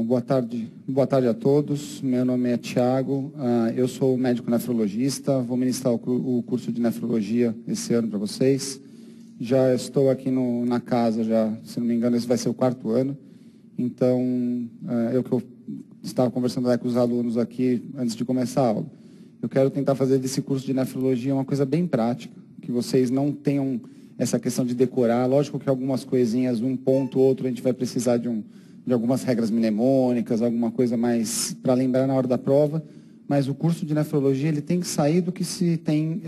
Boa tarde a todos. Meu nome é Tiago, eu sou médico nefrologista, vou ministrar o curso de nefrologia esse ano para vocês. Já estou aqui na casa, se não me engano, esse vai ser o 4º ano. Então, eu estava conversando com os alunos aqui antes de começar a aula. Eu quero tentar fazer desse curso de nefrologia uma coisa bem prática, que vocês não tenham essa questão de decorar. Lógico que algumas coisinhas, um ponto ou outro, a gente vai precisar de algumas regras mnemônicas, alguma coisa mais para lembrar na hora da prova, mas o curso de nefrologia ele tem que sair do que se tem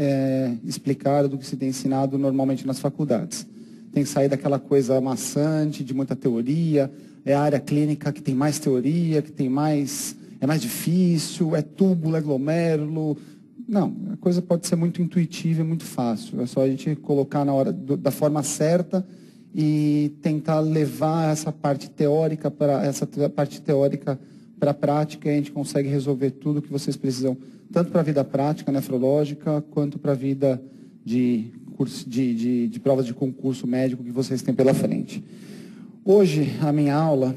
explicado, do que se tem ensinado normalmente nas faculdades. Tem que sair daquela coisa maçante, de muita teoria, é a área clínica que tem mais teoria, que tem é mais difícil, é túbulo, é glomérulo. Não, a coisa pode ser muito intuitiva e muito fácil, é só a gente colocar na hora, da forma certa, e tentar levar essa parte teórica para a prática, e a gente consegue resolver tudo que vocês precisam, tanto para a vida prática, nefrológica, quanto para a vida de provas de concurso médico que vocês têm pela frente. Hoje, a minha aula,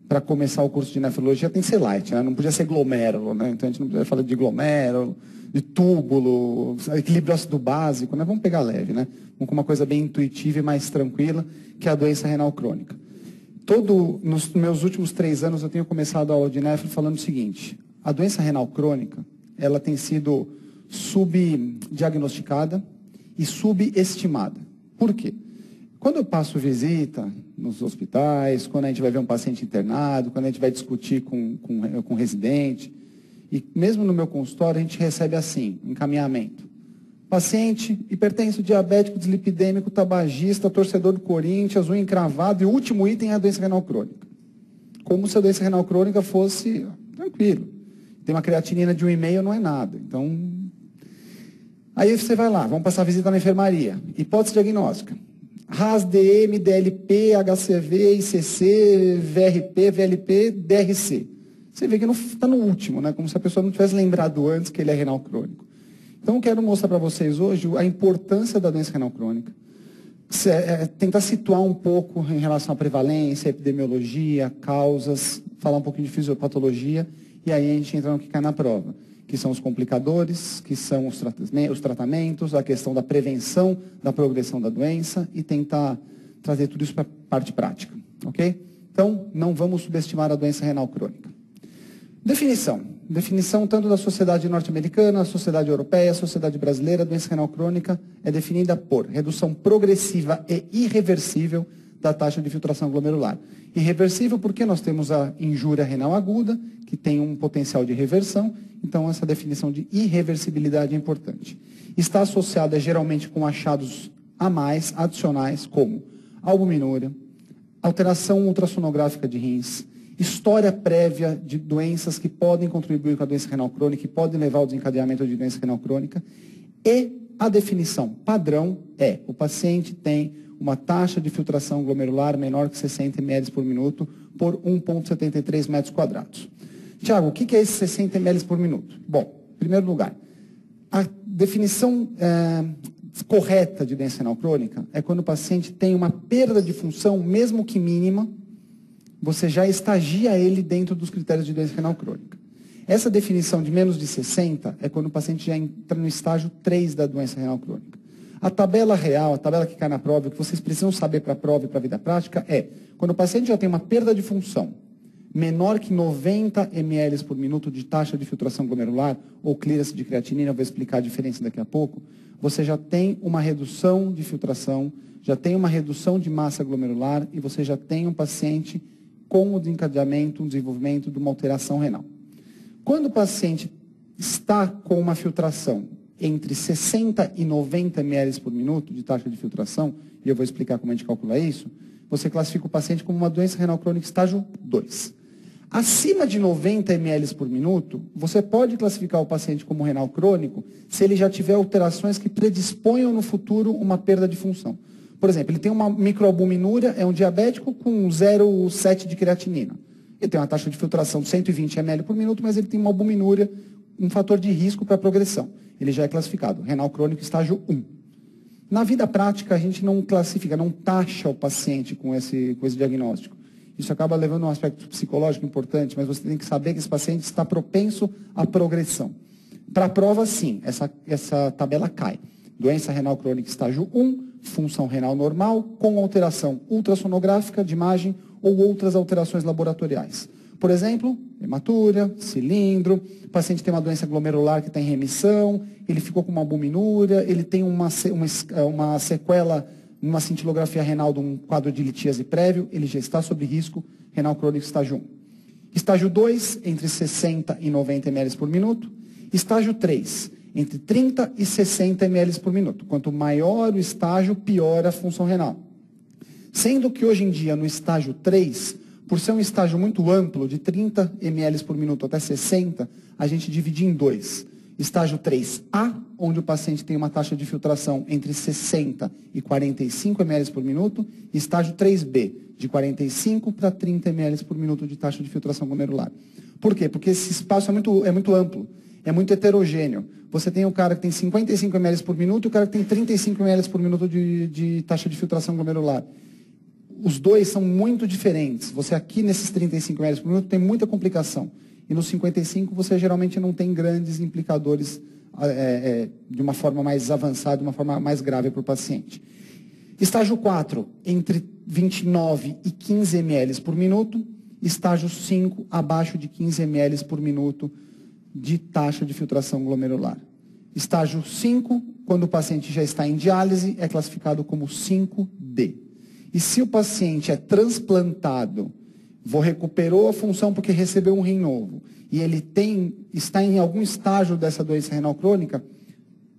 para começar o curso de nefrologia, tem que ser light, né? Não podia ser glomérulo, né? Então a gente não podia falar de glomérulo, de túbulo, equilíbrio ácido básico, né? Vamos pegar leve, né? Vamos com uma coisa bem intuitiva e mais tranquila, que é a doença renal crônica. Nos meus últimos 3 anos, eu tenho começado a aula de nefro falando o seguinte: a doença renal crônica, ela tem sido subdiagnosticada e subestimada. Por quê? Quando eu passo visita nos hospitais, quando a gente vai ver um paciente internado, quando a gente vai discutir com residente, e mesmo no meu consultório a gente recebe assim, encaminhamento. Paciente hipertenso, diabético, dislipidêmico, tabagista, torcedor do Corinthians, unha encravado, e o último item é a doença renal crônica. Como se a doença renal crônica fosse tranquilo. Tem uma creatinina de 1,5, não é nada. Então, aí você vai lá, vamos passar a visita na enfermaria. Hipótese diagnóstica: RAS, DM, DLP, HCV, ICC, VRP, VLP, DRC. Você vê que está no último, né? Como se a pessoa não tivesse lembrado antes que ele é renal crônico. Então, eu quero mostrar para vocês hoje a importância da doença renal crônica. Tentar situar um pouco em relação à prevalência, epidemiologia, causas, falar um pouquinho de fisiopatologia, e aí a gente entra no que cai na prova, que são os complicadores, que são os tratamentos, a questão da prevenção da progressão da doença, e tentar trazer tudo isso para a parte prática, ok? Então, não vamos subestimar a doença renal crônica. Definição tanto da sociedade norte-americana, a sociedade europeia, a sociedade brasileira. A doença renal crônica é definida por redução progressiva e irreversível da taxa de filtração glomerular. Irreversível porque nós temos a injúria renal aguda, que tem um potencial de reversão, então essa definição de irreversibilidade é importante. Está associada geralmente com achados a mais, adicionais, como albuminúria, alteração ultrassonográfica de rins, história prévia de doenças que podem contribuir com a doença renal crônica e podem levar ao desencadeamento de doença renal crônica. E a definição padrão é: o paciente tem uma taxa de filtração glomerular menor que 60 ml por minuto por 1,73 metros quadrados. Tiago, o que é esse 60 ml por minuto? Bom, em primeiro lugar, a definição correta de doença renal crônica é quando o paciente tem uma perda de função, mesmo que mínima, você já estagia ele dentro dos critérios de doença renal crônica. Essa definição de menos de 60 é quando o paciente já entra no estágio 3 da doença renal crônica. A tabela real, a tabela que cai na prova, que vocês precisam saber para a prova e para a vida prática, é quando o paciente já tem uma perda de função menor que 90 ml por minuto de taxa de filtração glomerular ou clearance de creatinina, eu vou explicar a diferença daqui a pouco, você já tem uma redução de filtração, já tem uma redução de massa glomerular e você já tem um paciente com o desencadeamento, o desenvolvimento de uma alteração renal. Quando o paciente está com uma filtração entre 60 e 90 ml por minuto de taxa de filtração, e eu vou explicar como a gente calcula isso, você classifica o paciente como uma doença renal crônica estágio 2. Acima de 90 ml por minuto, você pode classificar o paciente como renal crônico se ele já tiver alterações que predisponham no futuro uma perda de função. Por exemplo, ele tem uma microalbuminúria, é um diabético com 0,7 de creatinina. Ele tem uma taxa de filtração de 120 ml por minuto, mas ele tem uma albuminúria, um fator de risco para a progressão. Ele já é classificado renal crônico estágio 1. Na vida prática, a gente não classifica, não taxa o paciente com esse diagnóstico. Isso acaba levando a um aspecto psicológico importante, mas você tem que saber que esse paciente está propenso à progressão. Para a prova, sim, essa tabela cai. Doença renal crônica estágio 1, função renal normal, com alteração ultrassonográfica de imagem ou outras alterações laboratoriais. Por exemplo, hematúria, cilindro, o paciente tem uma doença glomerular que está em remissão, ele ficou com uma albuminúria, ele tem uma sequela numa cintilografia renal de um quadro de litíase prévio, ele já está sob risco renal crônico estágio 1. Estágio 2, entre 60 e 90 ml por minuto. Estágio 3, entre 30 e 60 ml por minuto. Quanto maior o estágio, pior a função renal. Sendo que hoje em dia, no estágio 3, por ser um estágio muito amplo, de 30 ml por minuto até 60, a gente divide em dois. Estágio 3A, onde o paciente tem uma taxa de filtração entre 60 e 45 ml por minuto. E estágio 3B, de 45 para 30 ml por minuto de taxa de filtração glomerular. Por quê? Porque esse espaço é muito amplo, é muito heterogêneo. Você tem o cara que tem 55 ml por minuto e o cara que tem 35 ml por minuto de taxa de filtração glomerular. Os dois são muito diferentes. Você aqui nesses 35 ml por minuto tem muita complicação. E nos 55 você geralmente não tem grandes implicadores de uma forma mais avançada, de uma forma mais grave para o paciente. Estágio 4, entre 29 e 15 ml por minuto. Estágio 5, abaixo de 15 ml por minuto de taxa de filtração glomerular. Estágio 5, quando o paciente já está em diálise, é classificado como 5D. E se o paciente é transplantado, recuperou a função porque recebeu um rim novo, e ele está em algum estágio dessa doença renal crônica,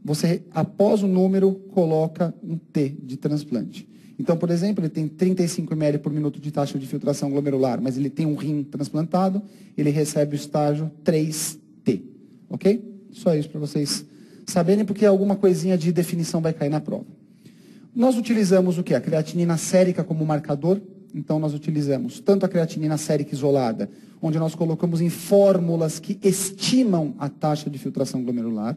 você, após o número, coloca um T de transplante. Então, por exemplo, ele tem 35 ml por minuto de taxa de filtração glomerular, mas ele tem um rim transplantado, ele recebe o estágio 3T. Ok? Só isso para vocês saberem, porque alguma coisinha de definição vai cair na prova. Nós utilizamos o quê? A creatinina sérica como marcador. Então, nós utilizamos tanto a creatinina sérica isolada, onde nós colocamos em fórmulas que estimam a taxa de filtração glomerular,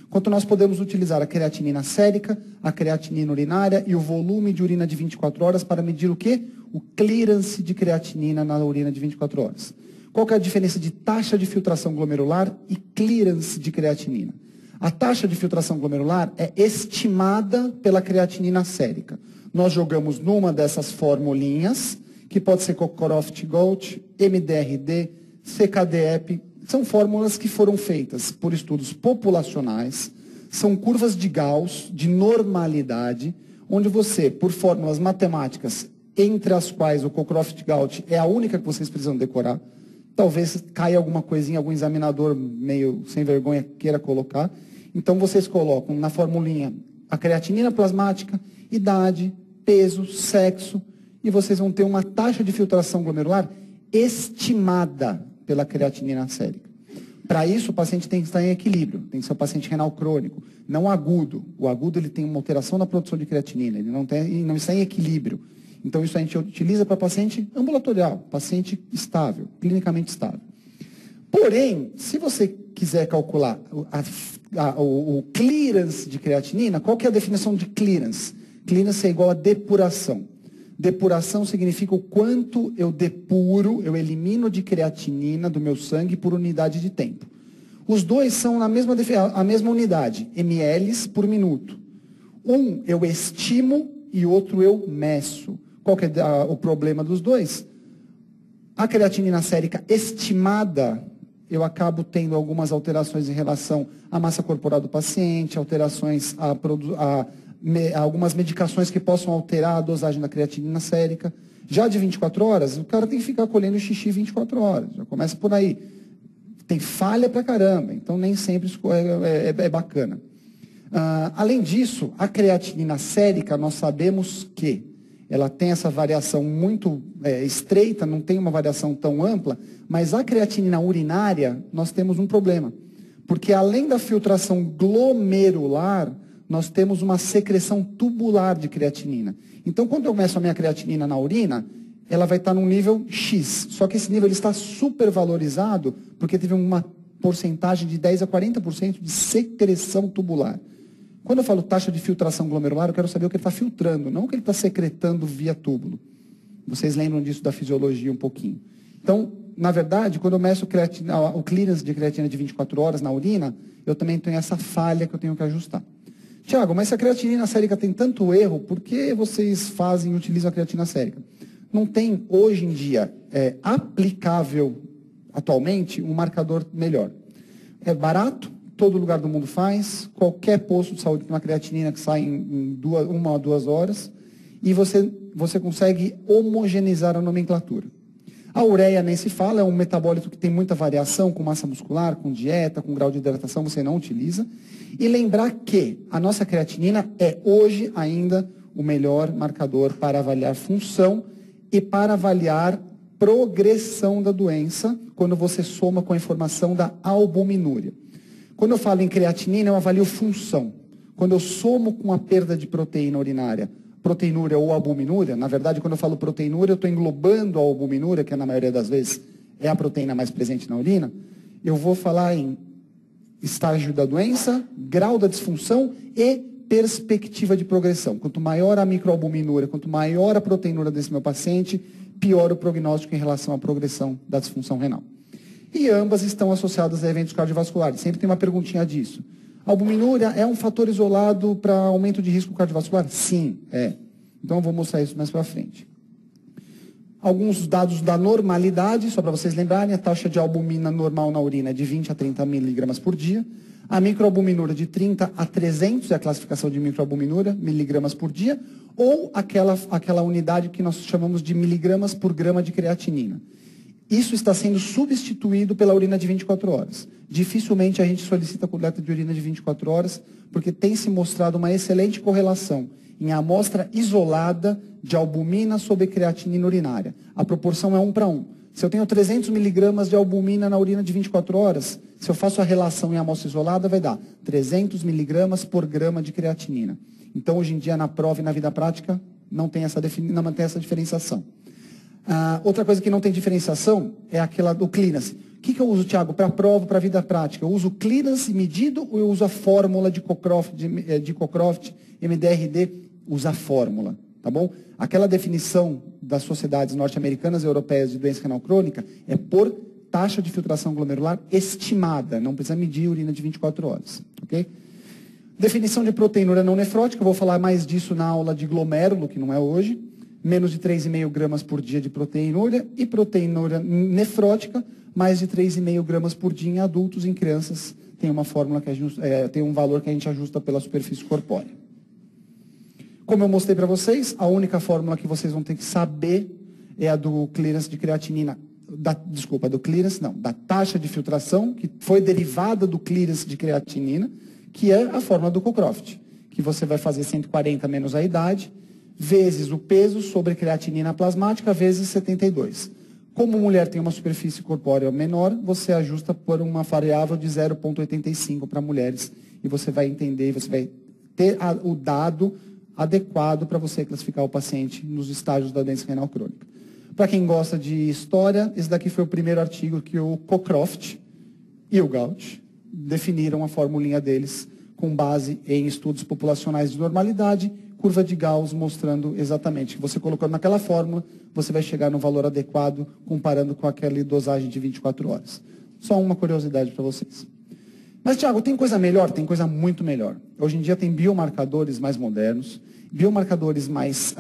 quanto nós podemos utilizar a creatinina sérica, a creatinina urinária e o volume de urina de 24 horas para medir o quê? O clearance de creatinina na urina de 24 horas. Qual que é a diferença de taxa de filtração glomerular e clearance de creatinina? A taxa de filtração glomerular é estimada pela creatinina sérica. Nós jogamos numa dessas formulinhas, que pode ser Cockcroft-Gault, MDRD, CKD-EPI. São fórmulas que foram feitas por estudos populacionais, são curvas de Gauss, de normalidade, onde você, por fórmulas matemáticas, entre as quais o Cockcroft-Gault é a única que vocês precisam decorar, talvez caia alguma coisinha, algum examinador meio sem vergonha queira colocar. Então, vocês colocam na formulinha a creatinina plasmática, idade, peso, sexo, e vocês vão ter uma taxa de filtração glomerular estimada pela creatinina sérica. Para isso, o paciente tem que estar em equilíbrio, tem que ser um paciente renal crônico, não agudo. O agudo ele tem uma alteração na produção de creatinina, ele não está em equilíbrio. Então, isso a gente utiliza para paciente ambulatorial, paciente estável, clinicamente estável. Porém, se você quiser calcular o clearance de creatinina, qual que é a definição de clearance? Clearance é igual a depuração. Depuração significa o quanto eu depuro, eu elimino de creatinina do meu sangue por unidade de tempo. Os dois são a mesma unidade, ml por minuto. Um eu estimo e outro eu meço. Qual que é o problema dos dois? A creatinina sérica estimada, eu acabo tendo algumas alterações em relação à massa corporal do paciente, alterações algumas medicações que possam alterar a dosagem da creatinina sérica. Já de 24 horas, o cara tem que ficar colhendo xixi 24 horas. Já começa por aí. Tem falha pra caramba, então nem sempre isso é bacana. Além disso, a creatinina sérica, nós sabemos que ela tem essa variação muito estreita, não tem uma variação tão ampla, mas a creatinina urinária, nós temos um problema. Porque além da filtração glomerular, nós temos uma secreção tubular de creatinina. Então, quando eu meço a minha creatinina na urina, ela vai estar num nível X. Só que esse nível ele está supervalorizado porque teve uma porcentagem de 10 a 40% de secreção tubular. Quando eu falo taxa de filtração glomerular, eu quero saber o que ele está filtrando, não o que ele está secretando via túbulo. Vocês lembram disso da fisiologia um pouquinho. Então, na verdade, quando eu meço o clearance de creatina de 24 horas na urina, eu também tenho essa falha que eu tenho que ajustar. Tiago, mas se a creatinina sérica tem tanto erro, por que vocês utilizam a creatina sérica? Não tem, hoje em dia, aplicável atualmente, um marcador melhor. É barato, todo lugar do mundo faz, qualquer posto de saúde tem uma creatinina que sai em 1 ou 2 horas, e você consegue homogeneizar a nomenclatura. A ureia nem se fala, é um metabólito que tem muita variação, com massa muscular, com dieta, com grau de hidratação, você não utiliza. E lembrar que a nossa creatinina é hoje ainda o melhor marcador para avaliar função e para avaliar progressão da doença, quando você soma com a informação da albuminúria. Quando eu falo em creatinina, eu avalio função. Quando eu somo com a perda de proteína urinária, proteinúria ou albuminúria, na verdade, quando eu falo proteinúria, eu estou englobando a albuminúria, que na maioria das vezes é a proteína mais presente na urina, eu vou falar em estágio da doença, grau da disfunção e perspectiva de progressão. Quanto maior a microalbuminúria, quanto maior a proteinúria desse meu paciente, pior o prognóstico em relação à progressão da disfunção renal. E ambas estão associadas a eventos cardiovasculares. Sempre tem uma perguntinha disso. A albuminúria é um fator isolado para aumento de risco cardiovascular? Sim, é. Então eu vou mostrar isso mais para frente. Alguns dados da normalidade, só para vocês lembrarem, a taxa de albumina normal na urina é de 20 a 30 miligramas por dia. A microalbuminúria de 30 a 300 é a classificação de microalbuminúria, miligramas por dia, ou aquela unidade que nós chamamos de miligramas por grama de creatinina. Isso está sendo substituído pela urina de 24 horas. Dificilmente a gente solicita coleta de urina de 24 horas, porque tem se mostrado uma excelente correlação em amostra isolada de albumina sobre creatinina urinária. A proporção é 1 para 1. Se eu tenho 300 miligramas de albumina na urina de 24 horas, se eu faço a relação em amostra isolada, vai dar 300 miligramas por grama de creatinina. Então, hoje em dia, na prova e na vida prática, não tem essa diferenciação. Outra coisa que não tem diferenciação é aquela do clearance. O que eu uso, Tiago, para a prova, para a vida prática? Eu uso o clearance medido ou eu uso a fórmula de Cockcroft, MDRD? Usa a fórmula, tá bom? Aquela definição das sociedades norte-americanas e europeias de doença renal crônica é por taxa de filtração glomerular estimada, não precisa medir urina de 24 horas, ok? Definição de proteinúria não nefrótica, eu vou falar mais disso na aula de glomérulo, que não é hoje. Menos de 3,5 gramas por dia de proteinúria e proteinúria nefrótica, mais de 3,5 gramas por dia em adultos e em crianças. Tem uma fórmula que tem um valor que a gente ajusta pela superfície corpórea. Como eu mostrei para vocês, a única fórmula que vocês vão ter que saber é a do clearance de creatinina, da taxa de filtração, que foi derivada do clearance de creatinina, que é a fórmula do Cockcroft, que você vai fazer 140 menos a idade, vezes o peso sobre creatinina plasmática, vezes 72. Como mulher tem uma superfície corpórea menor, você ajusta por uma variável de 0,85 para mulheres, e você vai entender, você vai ter o dado adequado para você classificar o paciente nos estágios da doença renal crônica. Para quem gosta de história, esse daqui foi o primeiro artigo que o Cockcroft e o Gaut definiram a formulinha deles com base em estudos populacionais de normalidade, curva de Gauss mostrando exatamente que você colocando naquela fórmula, você vai chegar no valor adequado comparando com aquela dosagem de 24 horas. Só uma curiosidade para vocês. Mas, Tiago, tem coisa melhor? Tem coisa muito melhor. Hoje em dia tem biomarcadores mais modernos, biomarcadores mais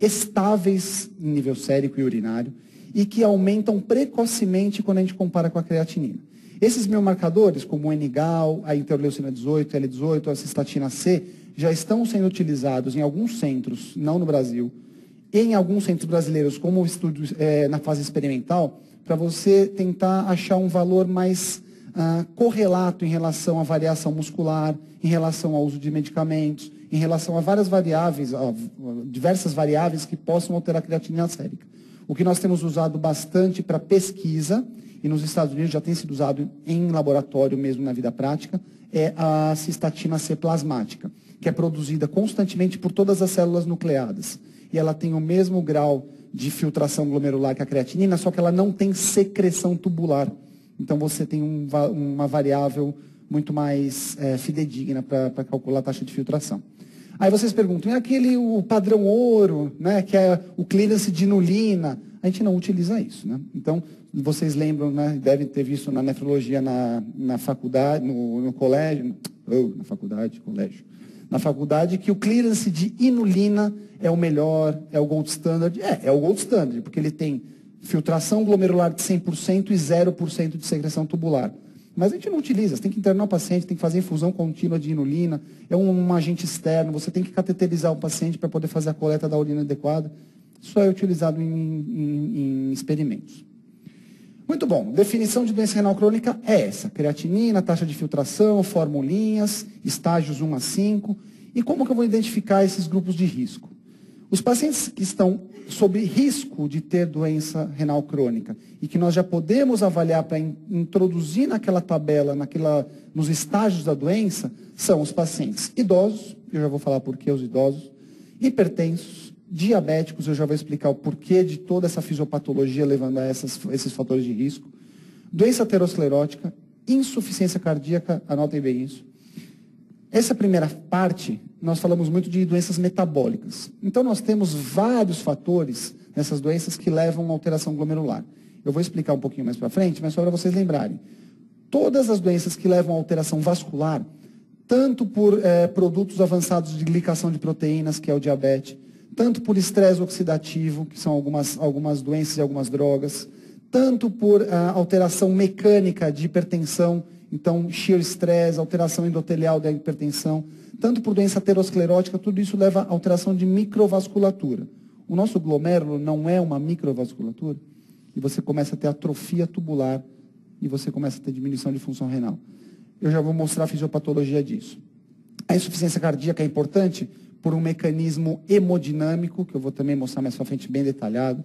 estáveis em nível sérico e urinário e que aumentam precocemente quando a gente compara com a creatinina. Esses biomarcadores, como o NGAL, a interleucina 18, L18, a cistatina C, já estão sendo utilizados em alguns centros, não no Brasil, e em alguns centros brasileiros, como estudo na fase experimental, para você tentar achar um valor mais correlato em relação à variação muscular, em relação ao uso de medicamentos, em relação a várias variáveis, diversas variáveis que possam alterar a creatinina sérica. O que nós temos usado bastante para pesquisa, e nos Estados Unidos já tem sido usado em laboratório mesmo na vida prática, é a cistatina C plasmática, que é produzida constantemente por todas as células nucleadas. E ela tem o mesmo grau de filtração glomerular que a creatinina, só que ela não tem secreção tubular. Então você tem uma variável muito mais fidedigna para calcular a taxa de filtração. Aí vocês perguntam, é o padrão ouro, né, que é o clearance de inulina? A gente não utiliza isso, né? Então, vocês lembram, né, devem ter visto na nefrologia na faculdade, no colégio, na faculdade, colégio, na faculdade, que o clearance de inulina é o melhor, é o gold standard. É o gold standard, porque ele tem filtração glomerular de 100% e 0% de secreção tubular. Mas a gente não utiliza, você tem que internar o paciente, tem que fazer infusão contínua de inulina, é um agente externo, você tem que cateterizar o paciente para poder fazer a coleta da urina adequada. Isso é utilizado em experimentos. Muito bom, definição de doença renal crônica é essa: creatinina, taxa de filtração, formulinhas, estágios 1 a 5. E como que eu vou identificar esses grupos de risco? Os pacientes que estão sob risco de ter doença renal crônica e que nós já podemos avaliar para introduzir naquela tabela, nos estágios da doença, são os pacientes idosos, eu já vou falar por que os idosos, hipertensos, diabéticos, eu já vou explicar o porquê de toda essa fisiopatologia levando a esses fatores de risco, doença aterosclerótica, insuficiência cardíaca, anotem bem isso. Essa primeira parte, nós falamos muito de doenças metabólicas. Então, nós temos vários fatores nessas doenças que levam a alteração glomerular. Eu vou explicar um pouquinho mais para frente, mas só para vocês lembrarem. Todas as doenças que levam a alteração vascular, tanto por produtos avançados de glicação de proteínas, que é o diabetes, tanto por estresse oxidativo, que são algumas doenças e algumas drogas, tanto por alteração mecânica de hipertensão, então shear stress, alteração endotelial da hipertensão, tanto por doença aterosclerótica, tudo isso leva a alteração de microvasculatura. O nosso glomérulo não é uma microvasculatura, e você começa a ter atrofia tubular, e você começa a ter diminuição de função renal. Eu já vou mostrar a fisiopatologia disso. A insuficiência cardíaca é importante por um mecanismo hemodinâmico, que eu vou também mostrar mais para frente bem detalhado.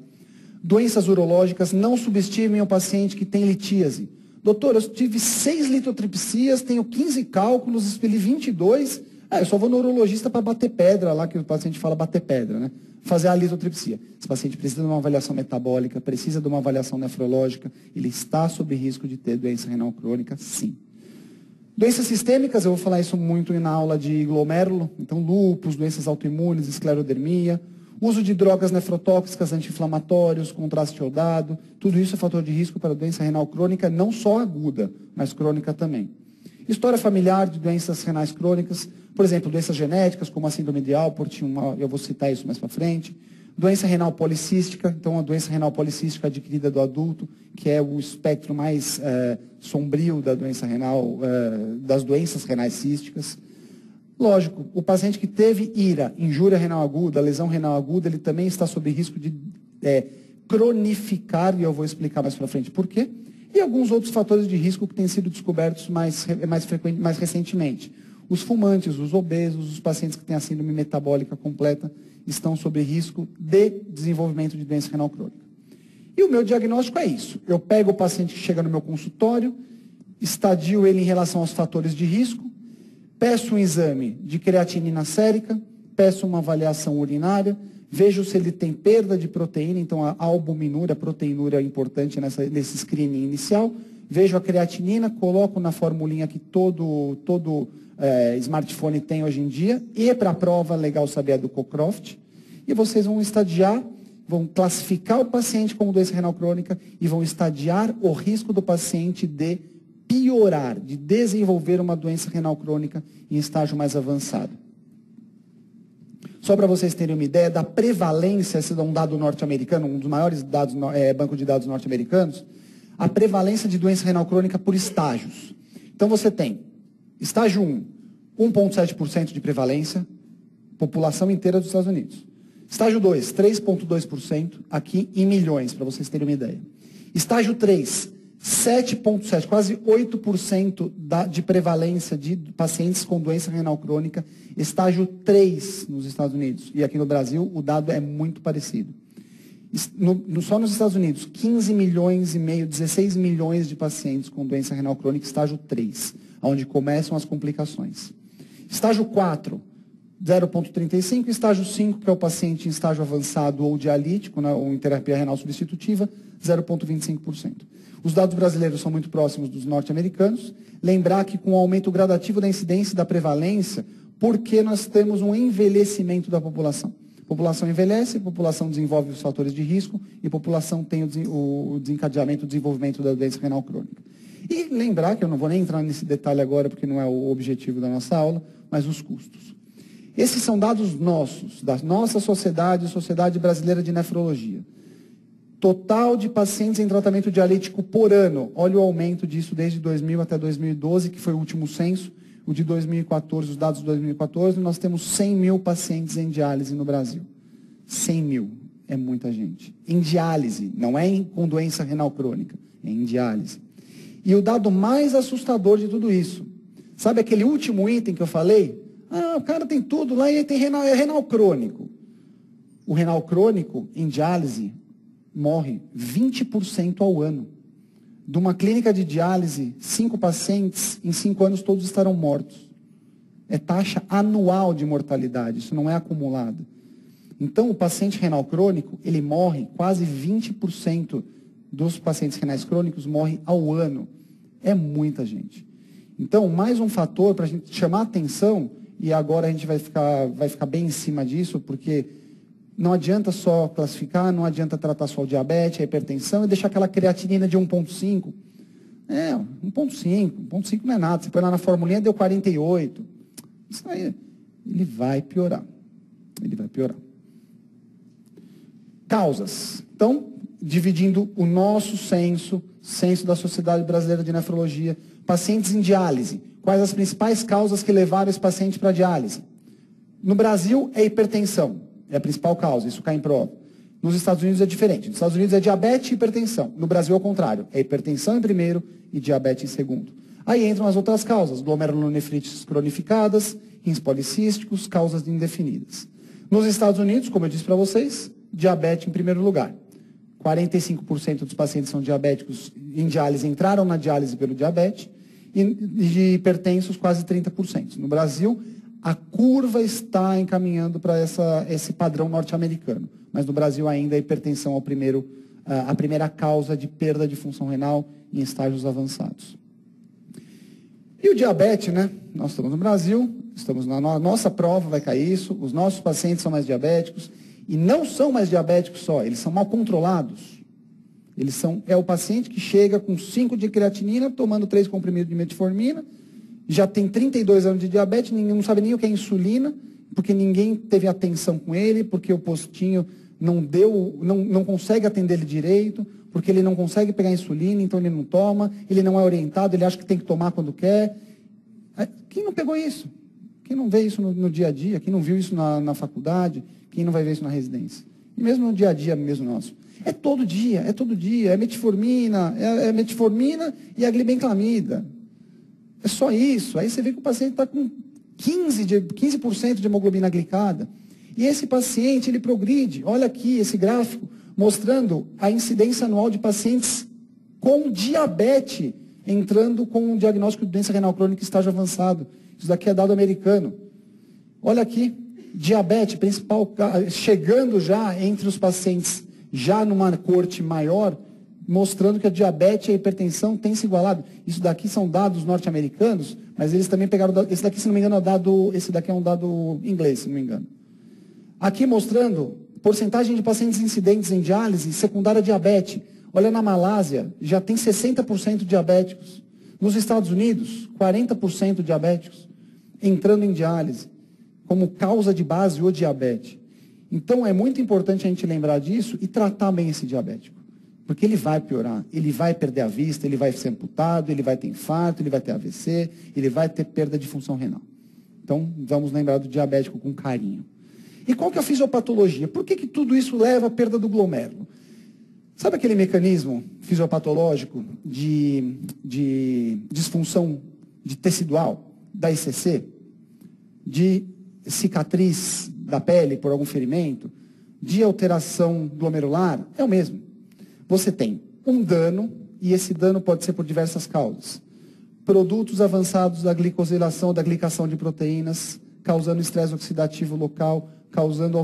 Doenças urológicas, não subestimem o paciente que tem litíase. Doutor, eu tive 6 litotripsias, tenho 15 cálculos, expeli 22. Eu só vou no urologista para bater pedra, lá que o paciente fala bater pedra, né? Fazer a litotripsia. Esse paciente precisa de uma avaliação metabólica, precisa de uma avaliação nefrológica, ele está sob risco de ter doença renal crônica, sim. Doenças sistêmicas, eu vou falar isso muito na aula de glomérulo, então lúpus, doenças autoimunes, esclerodermia, uso de drogas nefrotóxicas, anti-inflamatórios, contraste iodado, tudo isso é fator de risco para doença renal crônica, não só aguda, mas crônica também. História familiar de doenças renais crônicas, por exemplo, doenças genéticas, como a síndrome de Alport, eu vou citar isso mais para frente. Doença renal policística, então a doença renal policística adquirida do adulto, que é o espectro mais sombrio da doença renal, das doenças renais císticas. Lógico, o paciente que teve IRA, injúria renal aguda, lesão renal aguda, ele também está sob risco de cronificar, e eu vou explicar mais para frente por quê. E alguns outros fatores de risco que têm sido descobertos mais recentemente. Os fumantes, os obesos, os pacientes que têm a síndrome metabólica completa estão sob risco de desenvolvimento de doença renal crônica. E o meu diagnóstico é isso. Eu pego o paciente que chega no meu consultório, estadio ele em relação aos fatores de risco, peço um exame de creatinina sérica, peço uma avaliação urinária, vejo se ele tem perda de proteína, então a albuminúria, a proteinúria é importante nesse screening inicial, vejo a creatinina, coloco na formulinha que todo smartphone tem hoje em dia, e para a prova, legal saber a do Cocroft, e vocês vão estadiar, vão classificar o paciente como doença renal crônica e vão estadiar o risco do paciente de piorar, de desenvolver uma doença renal crônica em estágio mais avançado. Só para vocês terem uma ideia da prevalência, esse é um dado norte-americano, um dos maiores bancos de dados norte-americanos, a prevalência de doença renal crônica por estágios. Então você tem estágio 1, 1,7% de prevalência, população inteira dos Estados Unidos. Estágio 2, 3,2%, aqui em milhões, para vocês terem uma ideia. Estágio 3, 7,7%, quase 8% de prevalência de pacientes com doença renal crônica. Estágio 3 nos Estados Unidos. E aqui no Brasil, o dado é muito parecido. Só nos Estados Unidos, 15 milhões e meio, 16 milhões de pacientes com doença renal crônica, estágio 3, onde começam as complicações. Estágio 4, 0,35%, estágio 5, que é o paciente em estágio avançado ou dialítico, né, ou em terapia renal substitutiva, 0,25%. Os dados brasileiros são muito próximos dos norte-americanos. Lembrar que com o aumento gradativo da incidência e da prevalência, porque nós temos um envelhecimento da população. A população envelhece, a população desenvolve os fatores de risco e a população tem o desencadeamento, o desenvolvimento da doença renal crônica. E lembrar, que eu não vou nem entrar nesse detalhe agora, porque não é o objetivo da nossa aula, mas os custos. Esses são dados nossos, da nossa sociedade, Sociedade Brasileira de Nefrologia. Total de pacientes em tratamento dialítico por ano. Olha o aumento disso desde 2000 até 2012, que foi o último censo. O de 2014, os dados de 2014, nós temos 100 mil pacientes em diálise no Brasil. 100 mil. É muita gente. Em diálise, não é com doença renal crônica, é em diálise. E o dado mais assustador de tudo isso, sabe aquele último item que eu falei? Ah, o cara tem tudo lá e tem renal crônico. O renal crônico, em diálise, morre 20% ao ano. De uma clínica de diálise, 5 pacientes, em 5 anos todos estarão mortos. É taxa anual de mortalidade, isso não é acumulado. Então, o paciente renal crônico, ele morre, quase 20% dos pacientes renais crônicos morrem ao ano. É muita gente. Então, mais um fator para a gente chamar a atenção, e agora a gente vai ficar bem em cima disso, porque não adianta só classificar, não adianta tratar só o diabetes, a hipertensão e deixar aquela creatinina de 1,5. 1,5 não é nada. Você põe lá na formulinha, deu 48. Isso aí, ele vai piorar. Ele vai piorar. Causas. Então, dividindo o nosso censo da Sociedade Brasileira de Nefrologia, pacientes em diálise. Quais as principais causas que levaram esse paciente para a diálise? No Brasil, é hipertensão. É a principal causa, isso cai em prova. Nos Estados Unidos é diferente. Nos Estados Unidos é diabetes e hipertensão. No Brasil é o contrário. É hipertensão em primeiro e diabetes em segundo. Aí entram as outras causas. Glomerulonefrites cronificadas, rins policísticos, causas indefinidas. Nos Estados Unidos, como eu disse para vocês, diabetes em primeiro lugar. 45% dos pacientes são diabéticos em diálise entraram na diálise pelo diabetes e de hipertensos quase 30%. No Brasil, a curva está encaminhando para esse padrão norte-americano, mas no Brasil ainda a hipertensão é a primeira causa de perda de função renal em estágios avançados. E o diabetes, né? Nós estamos no Brasil, estamos na nossa prova, vai cair isso, os nossos pacientes são mais diabéticos, e não são mais diabéticos só, eles são mal controlados. É o paciente que chega com 5 de creatinina, tomando 3 comprimidos de metformina, já tem 32 anos de diabetes, ninguém não sabe nem o que é insulina, porque ninguém teve atenção com ele, porque o postinho não consegue atender ele direito, porque ele não consegue pegar insulina, então ele não toma, ele não é orientado, ele acha que tem que tomar quando quer. Quem não pegou isso? Quem não vê isso no dia a dia? Quem não viu isso na faculdade? Quem não vai ver isso na residência? E mesmo no dia a dia mesmo nosso. É todo dia, é metformina, metformina e a glibenclamida. É só isso. Aí você vê que o paciente está com 15% de hemoglobina glicada. E esse paciente, ele progride. Olha aqui esse gráfico, mostrando a incidência anual de pacientes com diabetes, entrando com um diagnóstico de doença renal crônica estágio avançado. Isso daqui é dado americano. Olha aqui, diabetes principal, chegando já entre os pacientes, já numa corte maior, mostrando que a diabetes e a hipertensão têm se igualado. Isso daqui são dados norte-americanos, mas eles também pegaram, esse daqui, se não me engano, esse daqui é um dado inglês, se não me engano. Aqui mostrando porcentagem de pacientes incidentes em diálise secundária a diabetes. Olha, na Malásia, já tem 60% diabéticos. Nos Estados Unidos, 40% diabéticos entrando em diálise, como causa de base o diabetes. Então, é muito importante a gente lembrar disso e tratar bem esse diabético. Porque ele vai piorar, ele vai perder a vista, ele vai ser amputado, ele vai ter infarto, ele vai ter AVC, ele vai ter perda de função renal. Então, vamos lembrar do diabético com carinho. E qual que é a fisiopatologia? Por que tudo isso leva à perda do glomérulo? Sabe aquele mecanismo fisiopatológico de disfunção de tecidual, da ICC? De cicatriz da pele por algum ferimento? De alteração glomerular? É o mesmo. Você tem um dano, e esse dano pode ser por diversas causas. Produtos avançados da glicosilação, da glicação de proteínas, causando estresse oxidativo local, causando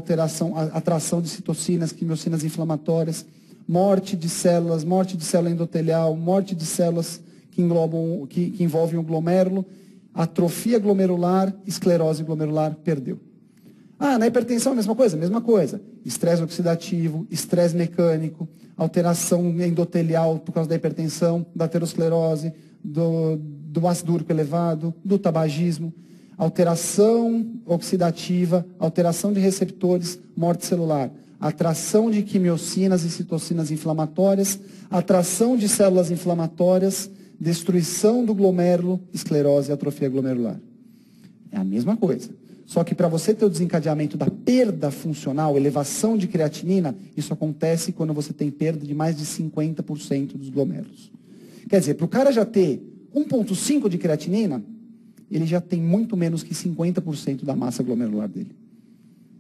atração de citocinas, quimiocinas inflamatórias, morte de célula endotelial, morte de células que envolvem o glomérulo, Atrofia glomerular, esclerose glomerular, perdeu. Na hipertensão a mesma coisa? Mesma coisa. Estresse oxidativo, estresse mecânico, alteração endotelial por causa da hipertensão, da aterosclerose, do ácido úrico elevado, do tabagismo, alteração oxidativa, alteração de receptores, morte celular, atração de quimiocinas e citocinas inflamatórias, atração de células inflamatórias, destruição do glomérulo, esclerose e atrofia glomerular. É a mesma coisa. Só que para você ter o desencadeamento da perda funcional, elevação de creatinina, isso acontece quando você tem perda de mais de 50% dos glomérulos. Quer dizer, para o cara já ter 1,5 de creatinina, ele já tem muito menos que 50% da massa glomerular dele.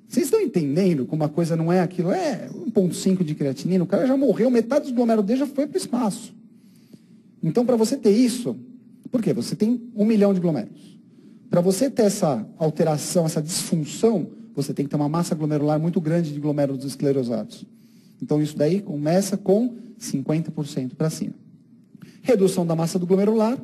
Vocês estão entendendo como a coisa não é aquilo? 1,5 de creatinina, o cara já morreu, metade dos glomérulos dele já foi para o espaço. Então, para você ter isso, por quê? Você tem 1 milhão de glomérulos. Para você ter essa alteração, essa disfunção, você tem que ter uma massa glomerular muito grande de glomérulos esclerosados. Então, isso daí começa com 50% para cima. Redução da massa do glomerular.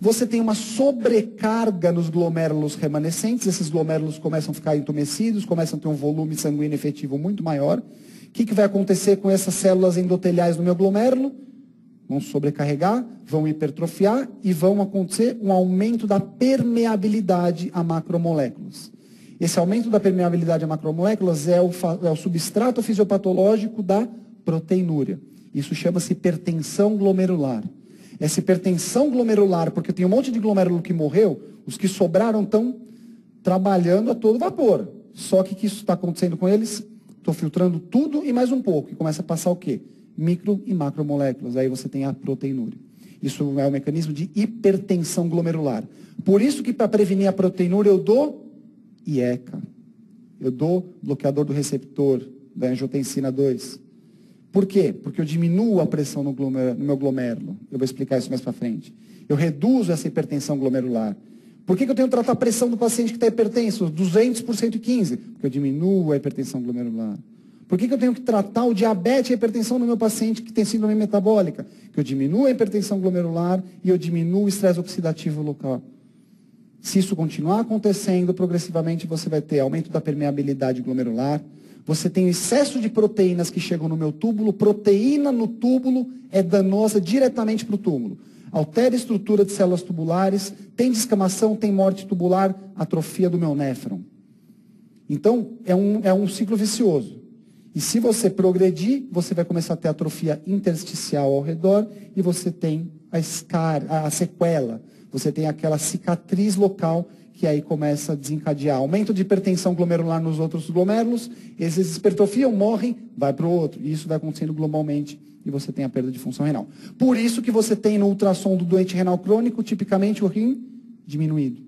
Você tem uma sobrecarga nos glomérulos remanescentes. Esses glomérulos começam a ficar entumecidos, começam a ter um volume sanguíneo efetivo muito maior. O que vai acontecer com essas células endoteliais no meu glomérulo? Vão sobrecarregar, vão hipertrofiar e vão acontecer um aumento da permeabilidade a macromoléculas. Esse aumento da permeabilidade a macromoléculas é o substrato fisiopatológico da proteinúria. Isso chama-se hipertensão glomerular. Essa hipertensão glomerular, porque tem um monte de glomérulo que morreu, os que sobraram estão trabalhando a todo vapor. Só que o que isso está acontecendo com eles? Estou filtrando tudo e mais um pouco. E começa a passar o quê? Micro e macromoléculas. Aí você tem a proteinúria. Isso é o mecanismo de hipertensão glomerular. Por isso que para prevenir a proteinúria eu dou IECA. Eu dou bloqueador do receptor da angiotensina 2. Por quê? Porque eu diminuo a pressão no meu glomérulo. Eu vou explicar isso mais para frente. Eu reduzo essa hipertensão glomerular. Por que eu tenho que tratar a pressão do paciente que está hipertenso? 200 por 115. Porque eu diminuo a hipertensão glomerular. Por que eu tenho que tratar o diabetes e a hipertensão no meu paciente que tem síndrome metabólica? Que eu diminuo a hipertensão glomerular e eu diminuo o estresse oxidativo local. Se isso continuar acontecendo, progressivamente você vai ter aumento da permeabilidade glomerular. Você tem o excesso de proteínas que chegam no meu túbulo. Proteína no túbulo é danosa diretamente para o túbulo. Altera a estrutura de células tubulares, tem descamação, tem morte tubular, atrofia do meu néfron. Então, é um ciclo vicioso. E se você progredir, você vai começar a ter atrofia intersticial ao redor e você tem a sequela. Você tem aquela cicatriz local que aí começa a desencadear aumento de hipertensão glomerular nos outros glomérulos, esses hipertrofiam, morrem, vai para o outro. E isso vai acontecendo globalmente e você tem a perda de função renal. Por isso que você tem no ultrassom do doente renal crônico, tipicamente o rim diminuído.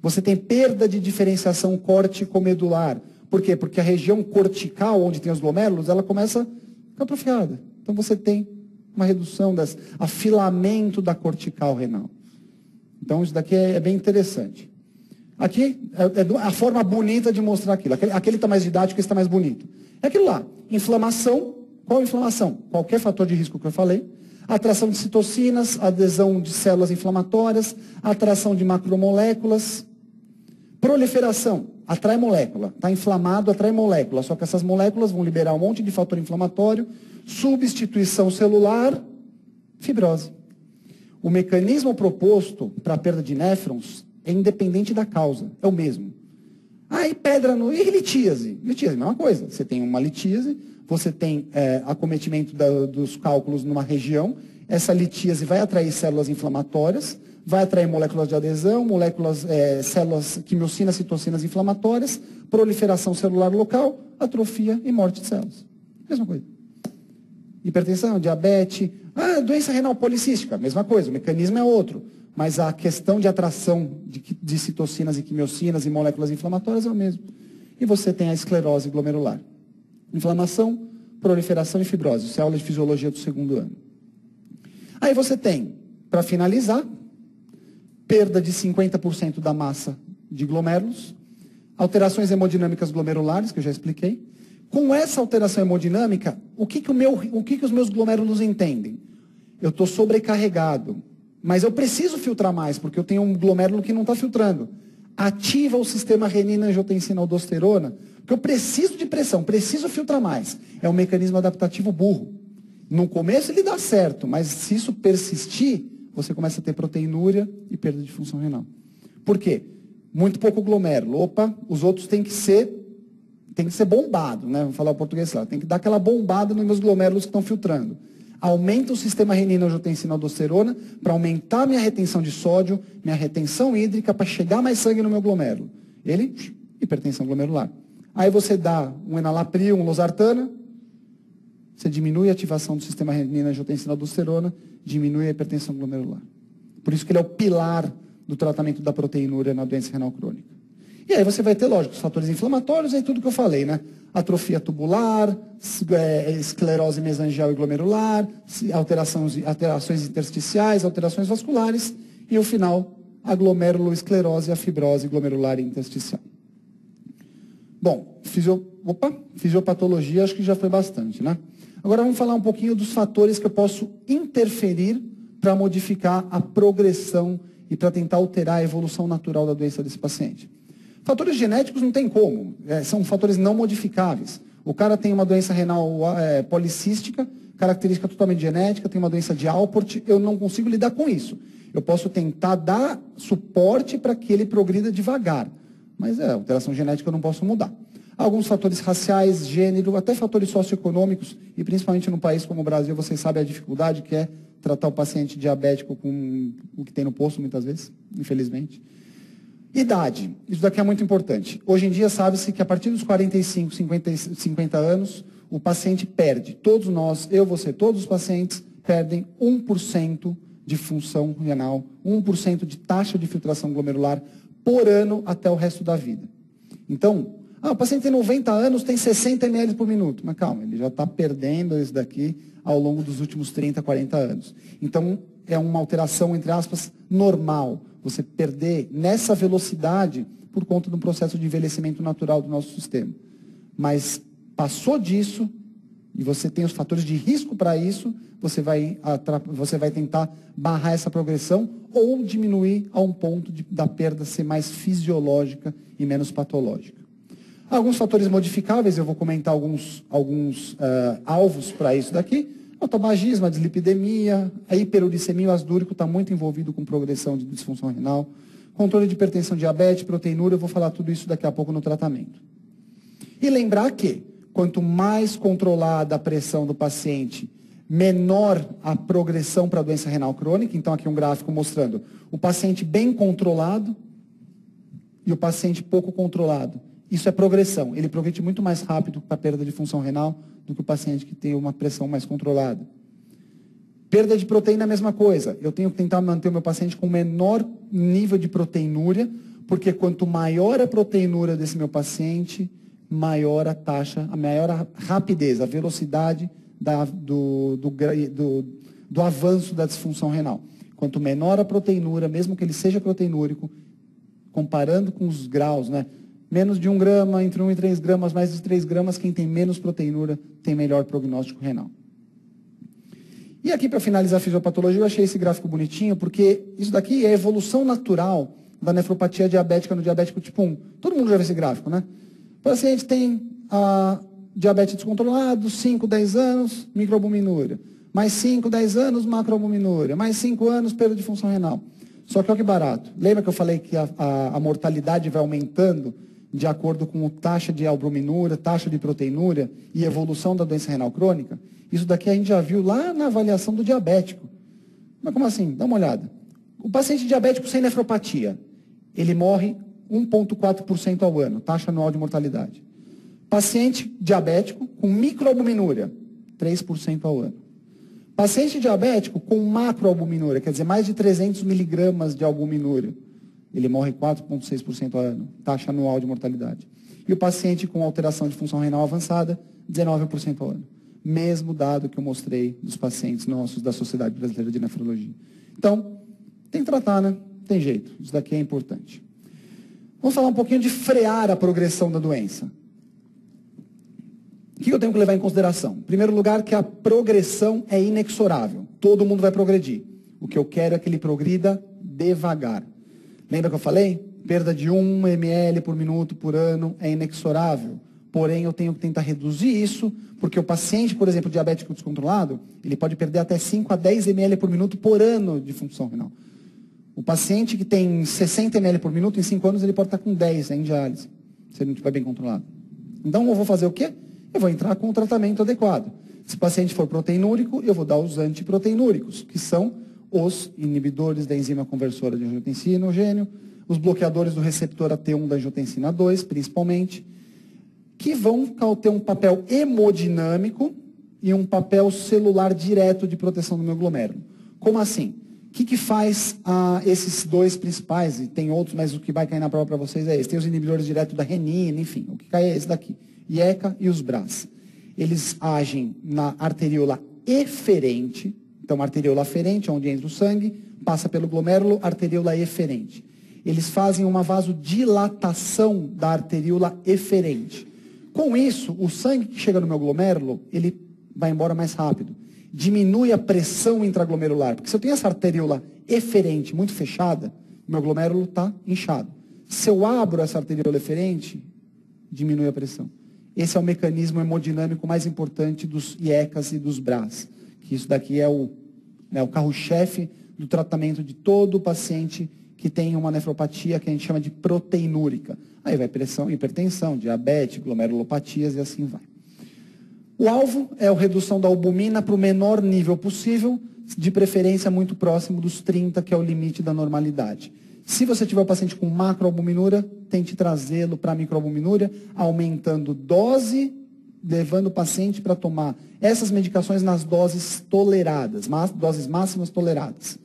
Você tem perda de diferenciação córtico-medular. Por quê? Porque a região cortical, onde tem os glomérulos, ela começa a ficar atrofiada. Então você tem uma redução desse afilamento da cortical renal. Então isso daqui é bem interessante. Aqui é a forma bonita de mostrar aquilo. Aquele está mais didático, esse está mais bonito. É aquilo lá. Inflamação. Qual inflamação? Qualquer fator de risco que eu falei. Atração de citocinas, adesão de células inflamatórias, atração de macromoléculas. Proliferação. Atrai molécula. Está inflamado, atrai molécula. Só que essas moléculas vão liberar um monte de fator inflamatório. Substituição celular, fibrose. O mecanismo proposto para a perda de néfrons é independente da causa, é o mesmo. Aí pedra no... E litíase? Litíase, mesma coisa. Você tem uma litíase, você tem acometimento dos cálculos numa região, essa litíase vai atrair células inflamatórias, vai atrair moléculas de adesão, células, quimiocinas, citocinas inflamatórias, proliferação celular local, atrofia e morte de células. Mesma coisa. Hipertensão, diabetes, doença renal policística, mesma coisa, o mecanismo é outro. Mas a questão de atração de citocinas e quimiocinas e moléculas inflamatórias é o mesmo. E você tem a esclerose glomerular. Inflamação, proliferação e fibrose. Isso é aula de fisiologia do segundo ano. Aí você tem, para finalizar, perda de 50% da massa de glomérulos, alterações hemodinâmicas glomerulares, que eu já expliquei. Com essa alteração hemodinâmica, o que os meus glomérulos entendem? Eu estou sobrecarregado. mas eu preciso filtrar mais, porque eu tenho um glomérulo que não está filtrando. Ativa o sistema renina-angiotensina-aldosterona, porque eu preciso de pressão, preciso filtrar mais. É um mecanismo adaptativo burro. No começo ele dá certo, mas se isso persistir, você começa a ter proteinúria e perda de função renal. Por quê? Muito pouco glomérulo. Opa, os outros têm que ser bombado, né? Vamos falar o português lá. Tem que dar aquela bombada nos meus glomérulos que estão filtrando. Aumenta o sistema renina-angiotensina-aldosterona para aumentar minha retenção de sódio, minha retenção hídrica, para chegar mais sangue no meu glomérulo. Hipertensão glomerular. Aí você dá um enalapril, um losartana, você diminui a ativação do sistema renina-angiotensina-aldosterona, diminui a hipertensão glomerular. Por isso que ele é o pilar do tratamento da proteinúria na doença renal crônica. E aí você vai ter, lógico, os fatores inflamatórios e tudo que eu falei, né? Atrofia tubular, esclerose mesangial e glomerular, alterações intersticiais, alterações vasculares e, o final, a glomeruloesclerose e a fibrose glomerular e intersticial. Bom, fisiopatologia acho que já foi bastante, né? Agora vamos falar um pouquinho dos fatores que eu posso interferir para modificar a progressão e para tentar alterar a evolução natural da doença desse paciente. Fatores genéticos não tem como, são fatores não modificáveis. O cara tem uma doença renal policística, característica totalmente genética, tem uma doença de Alport, eu não consigo lidar com isso. Eu posso tentar dar suporte para que ele progrida devagar, mas alteração genética eu não posso mudar. Alguns fatores raciais, gênero, até fatores socioeconômicos, e principalmente num país como o Brasil, vocês sabem a dificuldade que é tratar o paciente diabético com o que tem no posto, muitas vezes, infelizmente. Idade, isso daqui é muito importante. Hoje em dia sabe-se que a partir dos 45, 50 anos, o paciente perde. Todos nós, eu, você, todos os pacientes perdem 1% de função renal, 1% de taxa de filtração glomerular por ano até o resto da vida. Então, o paciente tem 90 anos, tem 60 ml por minuto. Mas calma, ele já está perdendo isso daqui ao longo dos últimos 30, 40 anos. Então, é uma alteração, entre aspas, normal. Você perder nessa velocidade por conta de um processo de envelhecimento natural do nosso sistema. Mas passou disso, e você tem os fatores de risco para isso, você vai tentar barrar essa progressão ou diminuir a um ponto da perda ser mais fisiológica e menos patológica. Alguns fatores modificáveis, eu vou comentar alguns alvos para isso daqui. O tabagismo, a dislipidemia, a hiperuricemia, o ácido úrico está muito envolvido com progressão de disfunção renal. Controle de hipertensão, diabetes, proteinúria, eu vou falar tudo isso daqui a pouco no tratamento. E lembrar que, quanto mais controlada a pressão do paciente, menor a progressão para a doença renal crônica. Então, aqui um gráfico mostrando o paciente bem controlado e o paciente pouco controlado. Isso é progressão. Ele progride muito mais rápido para a perda de função renal do que o paciente que tem uma pressão mais controlada. Perda de proteína é a mesma coisa. Eu tenho que tentar manter o meu paciente com menor nível de proteinúria, porque quanto maior a proteinúria desse meu paciente, maior a taxa, a maior a rapidez, a velocidade do avanço da disfunção renal. Quanto menor a proteinúria, mesmo que ele seja proteinúrico, comparando com os graus, né? Menos de 1 grama, entre 1 e 3 gramas, mais de 3 gramas, quem tem menos proteinúria tem melhor prognóstico renal. E aqui, para finalizar a fisiopatologia, eu achei esse gráfico bonitinho, porque isso daqui é a evolução natural da nefropatia diabética no diabético tipo 1. Todo mundo já viu esse gráfico, né? O paciente tem diabetes descontrolado, 5, 10 anos, microalbuminúria. Mais 5, 10 anos, macroalbuminúria. Mais 5 anos, perda de função renal. Só que olha que barato. Lembra que eu falei que a mortalidade vai aumentando de acordo com a taxa de albuminúria, taxa de proteinúria e evolução da doença renal crônica? Isso daqui a gente já viu lá na avaliação do diabético. Mas como assim? Dá uma olhada. O paciente diabético sem nefropatia, ele morre 1,4% ao ano, taxa anual de mortalidade. Paciente diabético com microalbuminúria, 3% ao ano. Paciente diabético com macroalbuminúria, quer dizer, mais de 300 miligramas de albuminúria, ele morre 4,6% ao ano, taxa anual de mortalidade. E o paciente com alteração de função renal avançada, 19% ao ano. Mesmo dado que eu mostrei dos pacientes nossos da Sociedade Brasileira de Nefrologia. Então, tem que tratar, né? Tem jeito. Isso daqui é importante. Vamos falar um pouquinho de frear a progressão da doença. O que eu tenho que levar em consideração? Em primeiro lugar, que a progressão é inexorável. Todo mundo vai progredir. O que eu quero é que ele progrida devagar. Lembra que eu falei? Perda de 1 ml por minuto por ano é inexorável. Porém, eu tenho que tentar reduzir isso, porque o paciente, por exemplo, diabético descontrolado, ele pode perder até 5 a 10 ml por minuto por ano de função renal. O paciente que tem 60 ml por minuto, em 5 anos, ele pode estar com 10 em diálise, se ele não estiver bem controlado. Então, eu vou fazer o quê? Eu vou entrar com o tratamento adequado. Se o paciente for proteinúrico, eu vou dar os antiproteinúricos, que são os inibidores da enzima conversora de angiotensina, os bloqueadores do receptor AT1 da angiotensina 2, principalmente, que vão ter um papel hemodinâmico e um papel celular direto de proteção do meu glomérulo. Como assim? O que faz esses dois principais? E tem outros, mas o que vai cair na prova para vocês é esse. Tem os inibidores diretos da renina, enfim. O que cai é esse daqui. IECA e os BRAS. Eles agem na arteríola eferente. Então, arteríola aferente, onde entra o sangue, passa pelo glomérulo, arteríola eferente. Eles fazem uma vasodilatação da arteríola eferente. Com isso, o sangue que chega no meu glomérulo, ele vai embora mais rápido. Diminui a pressão intraglomerular. Porque se eu tenho essa arteríola eferente muito fechada, o meu glomérulo está inchado. Se eu abro essa arteríola eferente, diminui a pressão. Esse é o mecanismo hemodinâmico mais importante dos IECAs e dos BRAS. Que isso daqui é o carro-chefe do tratamento de todo paciente que tem uma nefropatia que a gente chama de proteinúrica. Aí vai pressão, hipertensão, diabetes, glomerulopatias e assim vai. O alvo é a redução da albumina para o menor nível possível, de preferência muito próximo dos 30, que é o limite da normalidade. Se você tiver um paciente com macroalbuminúria, tente trazê-lo para a microalbuminúria, aumentando dose, levando o paciente para tomar essas medicações nas doses toleradas, doses máximas toleradas.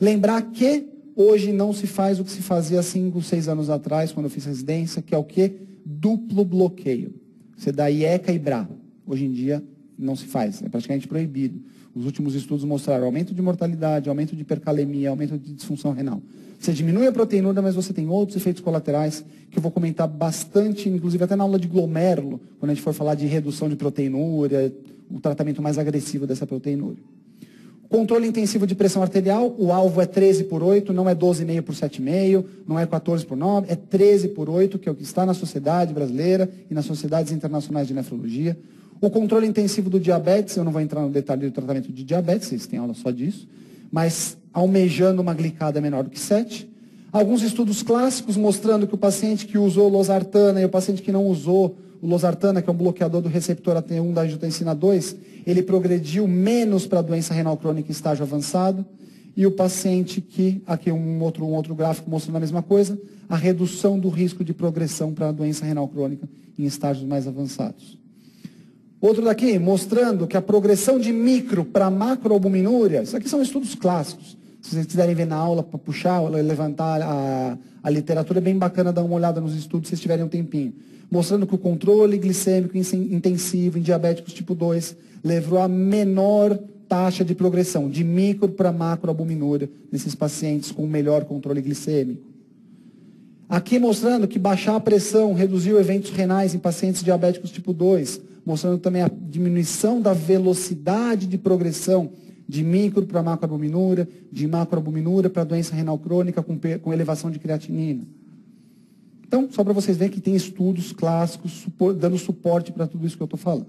Lembrar que hoje não se faz o que se fazia 5, 6 anos atrás, quando eu fiz residência, que é o quê? Duplo bloqueio. Você dá IECA e BRA. Hoje em dia não se faz, é praticamente proibido. Os últimos estudos mostraram aumento de mortalidade, aumento de hipercalemia, aumento de disfunção renal. Você diminui a proteinúria, mas você tem outros efeitos colaterais que eu vou comentar bastante, inclusive até na aula de glomérulo, quando a gente for falar de redução de proteinúria, o tratamento mais agressivo dessa proteinúria. Controle intensivo de pressão arterial, o alvo é 13/8, não é 12,5 por 7,5, não é 14 por 9, é 13/8, que é o que está na sociedade brasileira e nas sociedades internacionais de nefrologia. O controle intensivo do diabetes, eu não vou entrar no detalhe do tratamento de diabetes, vocês têm aula só disso, mas almejando uma glicada menor do que 7. Alguns estudos clássicos mostrando que o paciente que usou losartana e o paciente que não usou o losartana, que é um bloqueador do receptor AT1 da angiotensina 2, ele progrediu menos para a doença renal crônica em estágio avançado. E o paciente que, aqui um outro gráfico mostrando a mesma coisa, a redução do risco de progressão para a doença renal crônica em estágios mais avançados. Outro daqui, mostrando que a progressão de micro para macroalbuminúria, isso aqui são estudos clássicos. Se vocês quiserem ver na aula, para puxar, levantar a literatura, é bem bacana dar uma olhada nos estudos, se vocês tiverem um tempinho. Mostrando que o controle glicêmico intensivo em diabéticos tipo 2 levou a menor taxa de progressão, de micro para macroalbuminúria, nesses pacientes com melhor controle glicêmico. Aqui mostrando que baixar a pressão reduziu eventos renais em pacientes diabéticos tipo 2, mostrando também a diminuição da velocidade de progressão de micro para macroalbuminúria, de macroalbuminúria para doença renal crônica com elevação de creatinina. Então, só para vocês verem que tem estudos clássicos dando suporte para tudo isso que eu estou falando.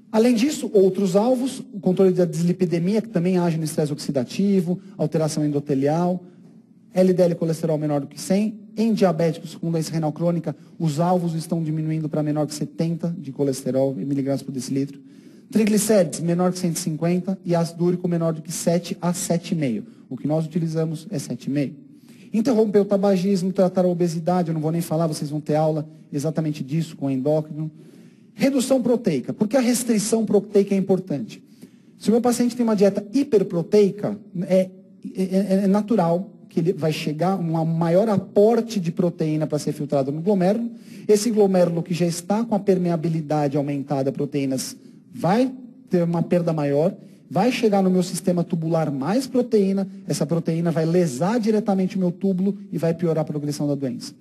Além disso, outros alvos, o controle da dislipidemia, que também age no estresse oxidativo, alteração endotelial, LDL colesterol menor do que 100. Em diabéticos com doença renal crônica, os alvos estão diminuindo para menor que 70 de colesterol em miligramas por decilitro. Triglicérides menor que 150 e ácido úrico menor do que 7 a 7,5. O que nós utilizamos é 7,5. Interromper o tabagismo, tratar a obesidade, eu não vou nem falar, vocês vão ter aula exatamente disso com o endócrino. Redução proteica. Por que a restrição proteica é importante? Se o meu paciente tem uma dieta hiperproteica, é natural que ele vai chegar a um maior aporte de proteína para ser filtrado no glomérulo. Esse glomérulo que já está com a permeabilidade aumentada a proteínas vai ter uma perda maior, vai chegar no meu sistema tubular mais proteína, essa proteína vai lesar diretamente o meu túbulo e vai piorar a progressão da doença.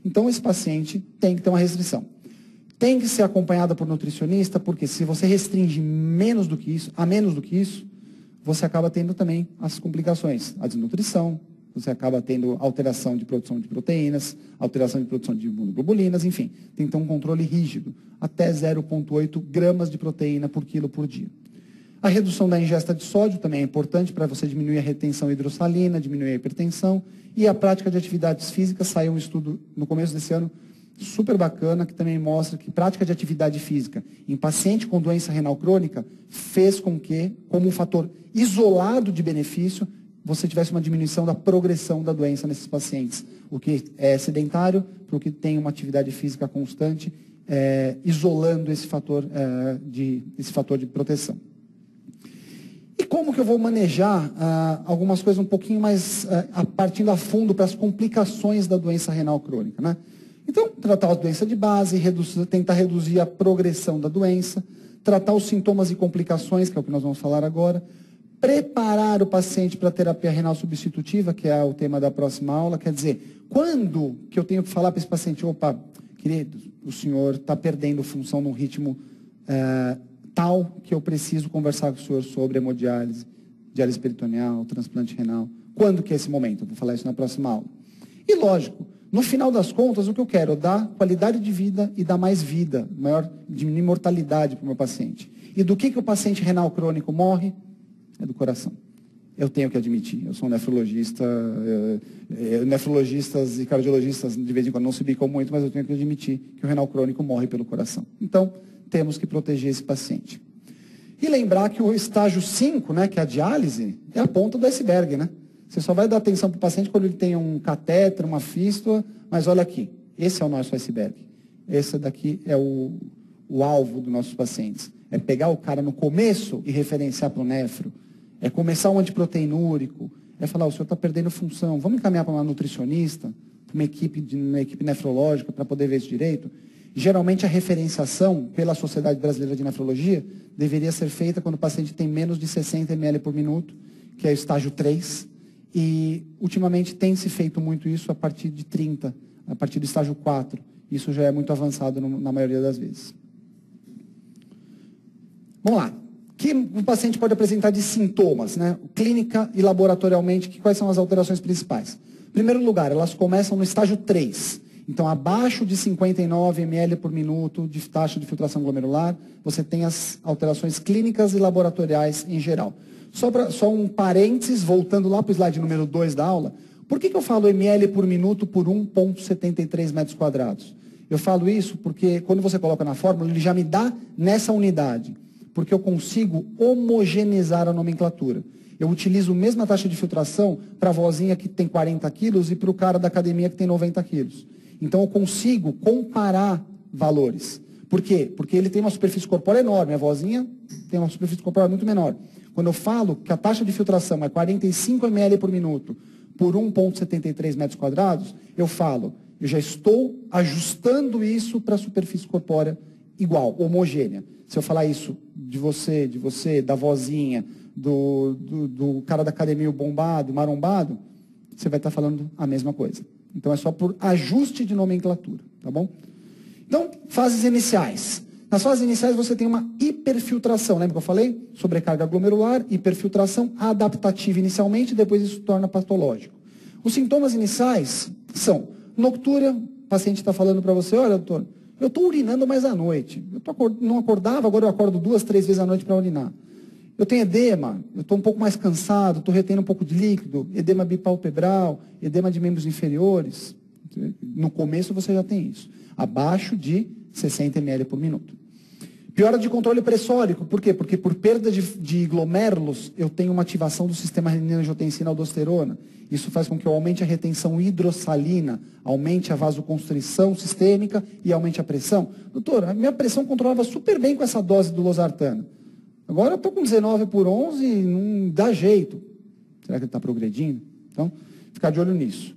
Então, esse paciente tem que ter uma restrição. Tem que ser acompanhada por nutricionista, porque se você restringe menos do que isso, você acaba tendo também as complicações, a desnutrição, você acaba tendo alteração de produção de proteínas, alteração de produção de imunoglobulinas, enfim, tem que ter um controle rígido, até 0,8 gramas de proteína por quilo por dia. A redução da ingesta de sódio também é importante para você diminuir a retenção hidrossalina, diminuir a hipertensão, e a prática de atividades físicas. Saiu um estudo no começo desse ano super bacana, que também mostra que prática de atividade física em paciente com doença renal crônica fez com que, como um fator isolado de benefício, você tivesse uma diminuição da progressão da doença nesses pacientes. O que é sedentário, para o que tem uma atividade física constante, isolando esse fator de proteção. E como que eu vou manejar algumas coisas um pouquinho mais partindo a fundo para as complicações da doença renal crônica, né? Então, tratar a doença de base, tentar reduzir a progressão da doença, tratar os sintomas e complicações, que é o que nós vamos falar agora, preparar o paciente para a terapia renal substitutiva, que é o tema da próxima aula. Quer dizer, quando que eu tenho que falar para esse paciente, opa, querido, o senhor está perdendo função num ritmo tal que eu preciso conversar com o senhor sobre hemodiálise, diálise peritoneal, transplante renal. Quando que é esse momento? Eu vou falar isso na próxima aula. E lógico, no final das contas, o que eu quero? Dar qualidade de vida e dar mais vida, diminuir mortalidade para o meu paciente. E do que o paciente renal crônico morre? É do coração. Eu tenho que admitir, eu sou um nefrologista, nefrologistas e cardiologistas de vez em quando não se bicam muito, mas eu tenho que admitir que o renal crônico morre pelo coração. Então, temos que proteger esse paciente. E lembrar que o estágio 5, né, que é a diálise, é a ponta do iceberg, né? Você só vai dar atenção para o paciente quando ele tem um catéter, uma fístula, mas olha aqui, esse é o nosso iceberg. Esse daqui é o alvo dos nossos pacientes. É pegar o cara no começo e referenciar para o nefro. É começar um antiproteinúrico. É falar, o senhor está perdendo função. Vamos encaminhar para uma nutricionista, para uma equipe nefrológica para poder ver isso direito. Geralmente a referenciação pela Sociedade Brasileira de Nefrologia deveria ser feita quando o paciente tem menos de 60 ml por minuto, que é o estágio 3. E, ultimamente, tem se feito muito isso a partir de 30, a partir do estágio 4. Isso já é muito avançado na maioria das vezes. Vamos lá. O que o paciente pode apresentar de sintomas, né? Clínica e laboratorialmente, quais são as alterações principais? Em primeiro lugar, elas começam no estágio 3. Então, abaixo de 59 ml por minuto de taxa de filtração glomerular, você tem as alterações clínicas e laboratoriais em geral. Só um parênteses, voltando lá para o slide número 2 da aula. Por que eu falo ml por minuto por 1,73 metros quadrados? Eu falo isso porque quando você coloca na fórmula, ele já me dá nessa unidade. Porque eu consigo homogeneizar a nomenclatura. Eu utilizo a mesma taxa de filtração para a vozinha que tem 40 quilos e para o cara da academia que tem 90 quilos. Então eu consigo comparar valores. Por quê? Porque ele tem uma superfície corpórea enorme, a vozinha tem uma superfície corpórea muito menor. Quando eu falo que a taxa de filtração é 45 ml por minuto por 1,73 metros quadrados, eu já estou ajustando isso para a superfície corpórea igual, homogênea. Se eu falar isso de você, da vozinha, do cara da academia bombado, marombado, você vai estar falando a mesma coisa. Então é só por ajuste de nomenclatura, tá bom? Então, fases iniciais. Nas fases iniciais você tem uma hiperfiltração. Lembra que eu falei? Sobrecarga glomerular, hiperfiltração adaptativa inicialmente, depois isso torna patológico. Os sintomas iniciais são noctúria. O paciente está falando para você, olha, doutor, eu estou urinando mais à noite. Não acordava, agora eu acordo 2, 3 vezes à noite para urinar. Eu tenho edema, eu estou um pouco mais cansado, estou retendo um pouco de líquido, edema bipalpebral, edema de membros inferiores. No começo você já tem isso. Abaixo de 60 ml por minuto. Piora de controle pressórico, por quê? Porque por perda de glomérulos, eu tenho uma ativação do sistema renina-angiotensina-aldosterona. Isso faz com que eu aumente a retenção hidrossalina, aumente a vasoconstrição sistêmica e aumente a pressão. Doutor, a minha pressão controlava super bem com essa dose do losartano. Agora eu estou com 19 por 11 e não dá jeito. Será que ele está progredindo? Então, ficar de olho nisso.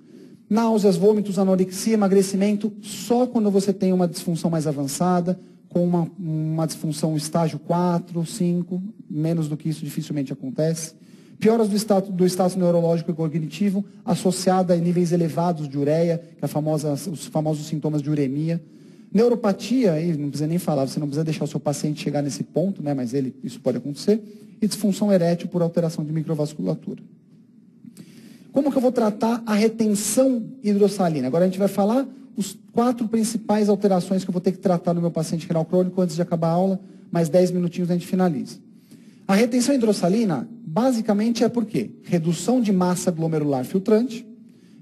Náuseas, vômitos, anorexia, emagrecimento, só quando você tem uma disfunção mais avançada, com uma disfunção estágio 4, 5, menos do que isso dificilmente acontece. Pioras do status neurológico e cognitivo, associada a níveis elevados de ureia, que é os famosos sintomas de uremia. Neuropatia, aí não precisa nem falar, você não precisa deixar o seu paciente chegar nesse ponto, né, mas isso pode acontecer. E disfunção erétil por alteração de microvasculatura. Como que eu vou tratar a retenção hidrossalina? Agora a gente vai falar os 4 principais alterações que eu vou ter que tratar no meu paciente renal crônico antes de acabar a aula, mais 10 minutinhos a gente finaliza. A retenção hidrossalina, basicamente, é por quê? Redução de massa glomerular filtrante,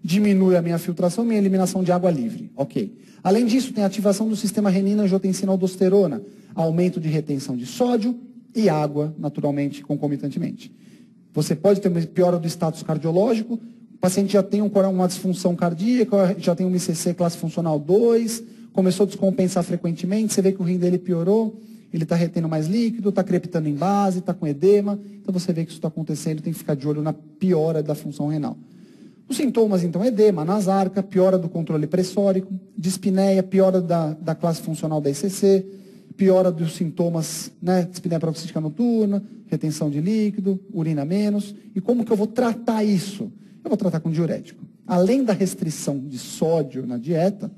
diminui a minha filtração, minha eliminação de água livre. Ok. Além disso, tem ativação do sistema renina-angiotensina-aldosterona, aumento de retenção de sódio e água, naturalmente, concomitantemente. Você pode ter uma piora do status cardiológico, o paciente já tem uma disfunção cardíaca, já tem um ICC classe funcional 2, começou a descompensar frequentemente, você vê que o rim dele piorou, ele está retendo mais líquido, está crepitando em base, está com edema, então você vê que isso está acontecendo, tem que ficar de olho na piora da função renal. Os sintomas, então, edema, nasarca, piora do controle pressórico, dispneia, piora da classe funcional da ICC, piora dos sintomas, né, dispneia paroxística noturna, retenção de líquido, urina menos. E como que eu vou tratar isso? Eu vou tratar com diurético. Além da restrição de sódio na dieta,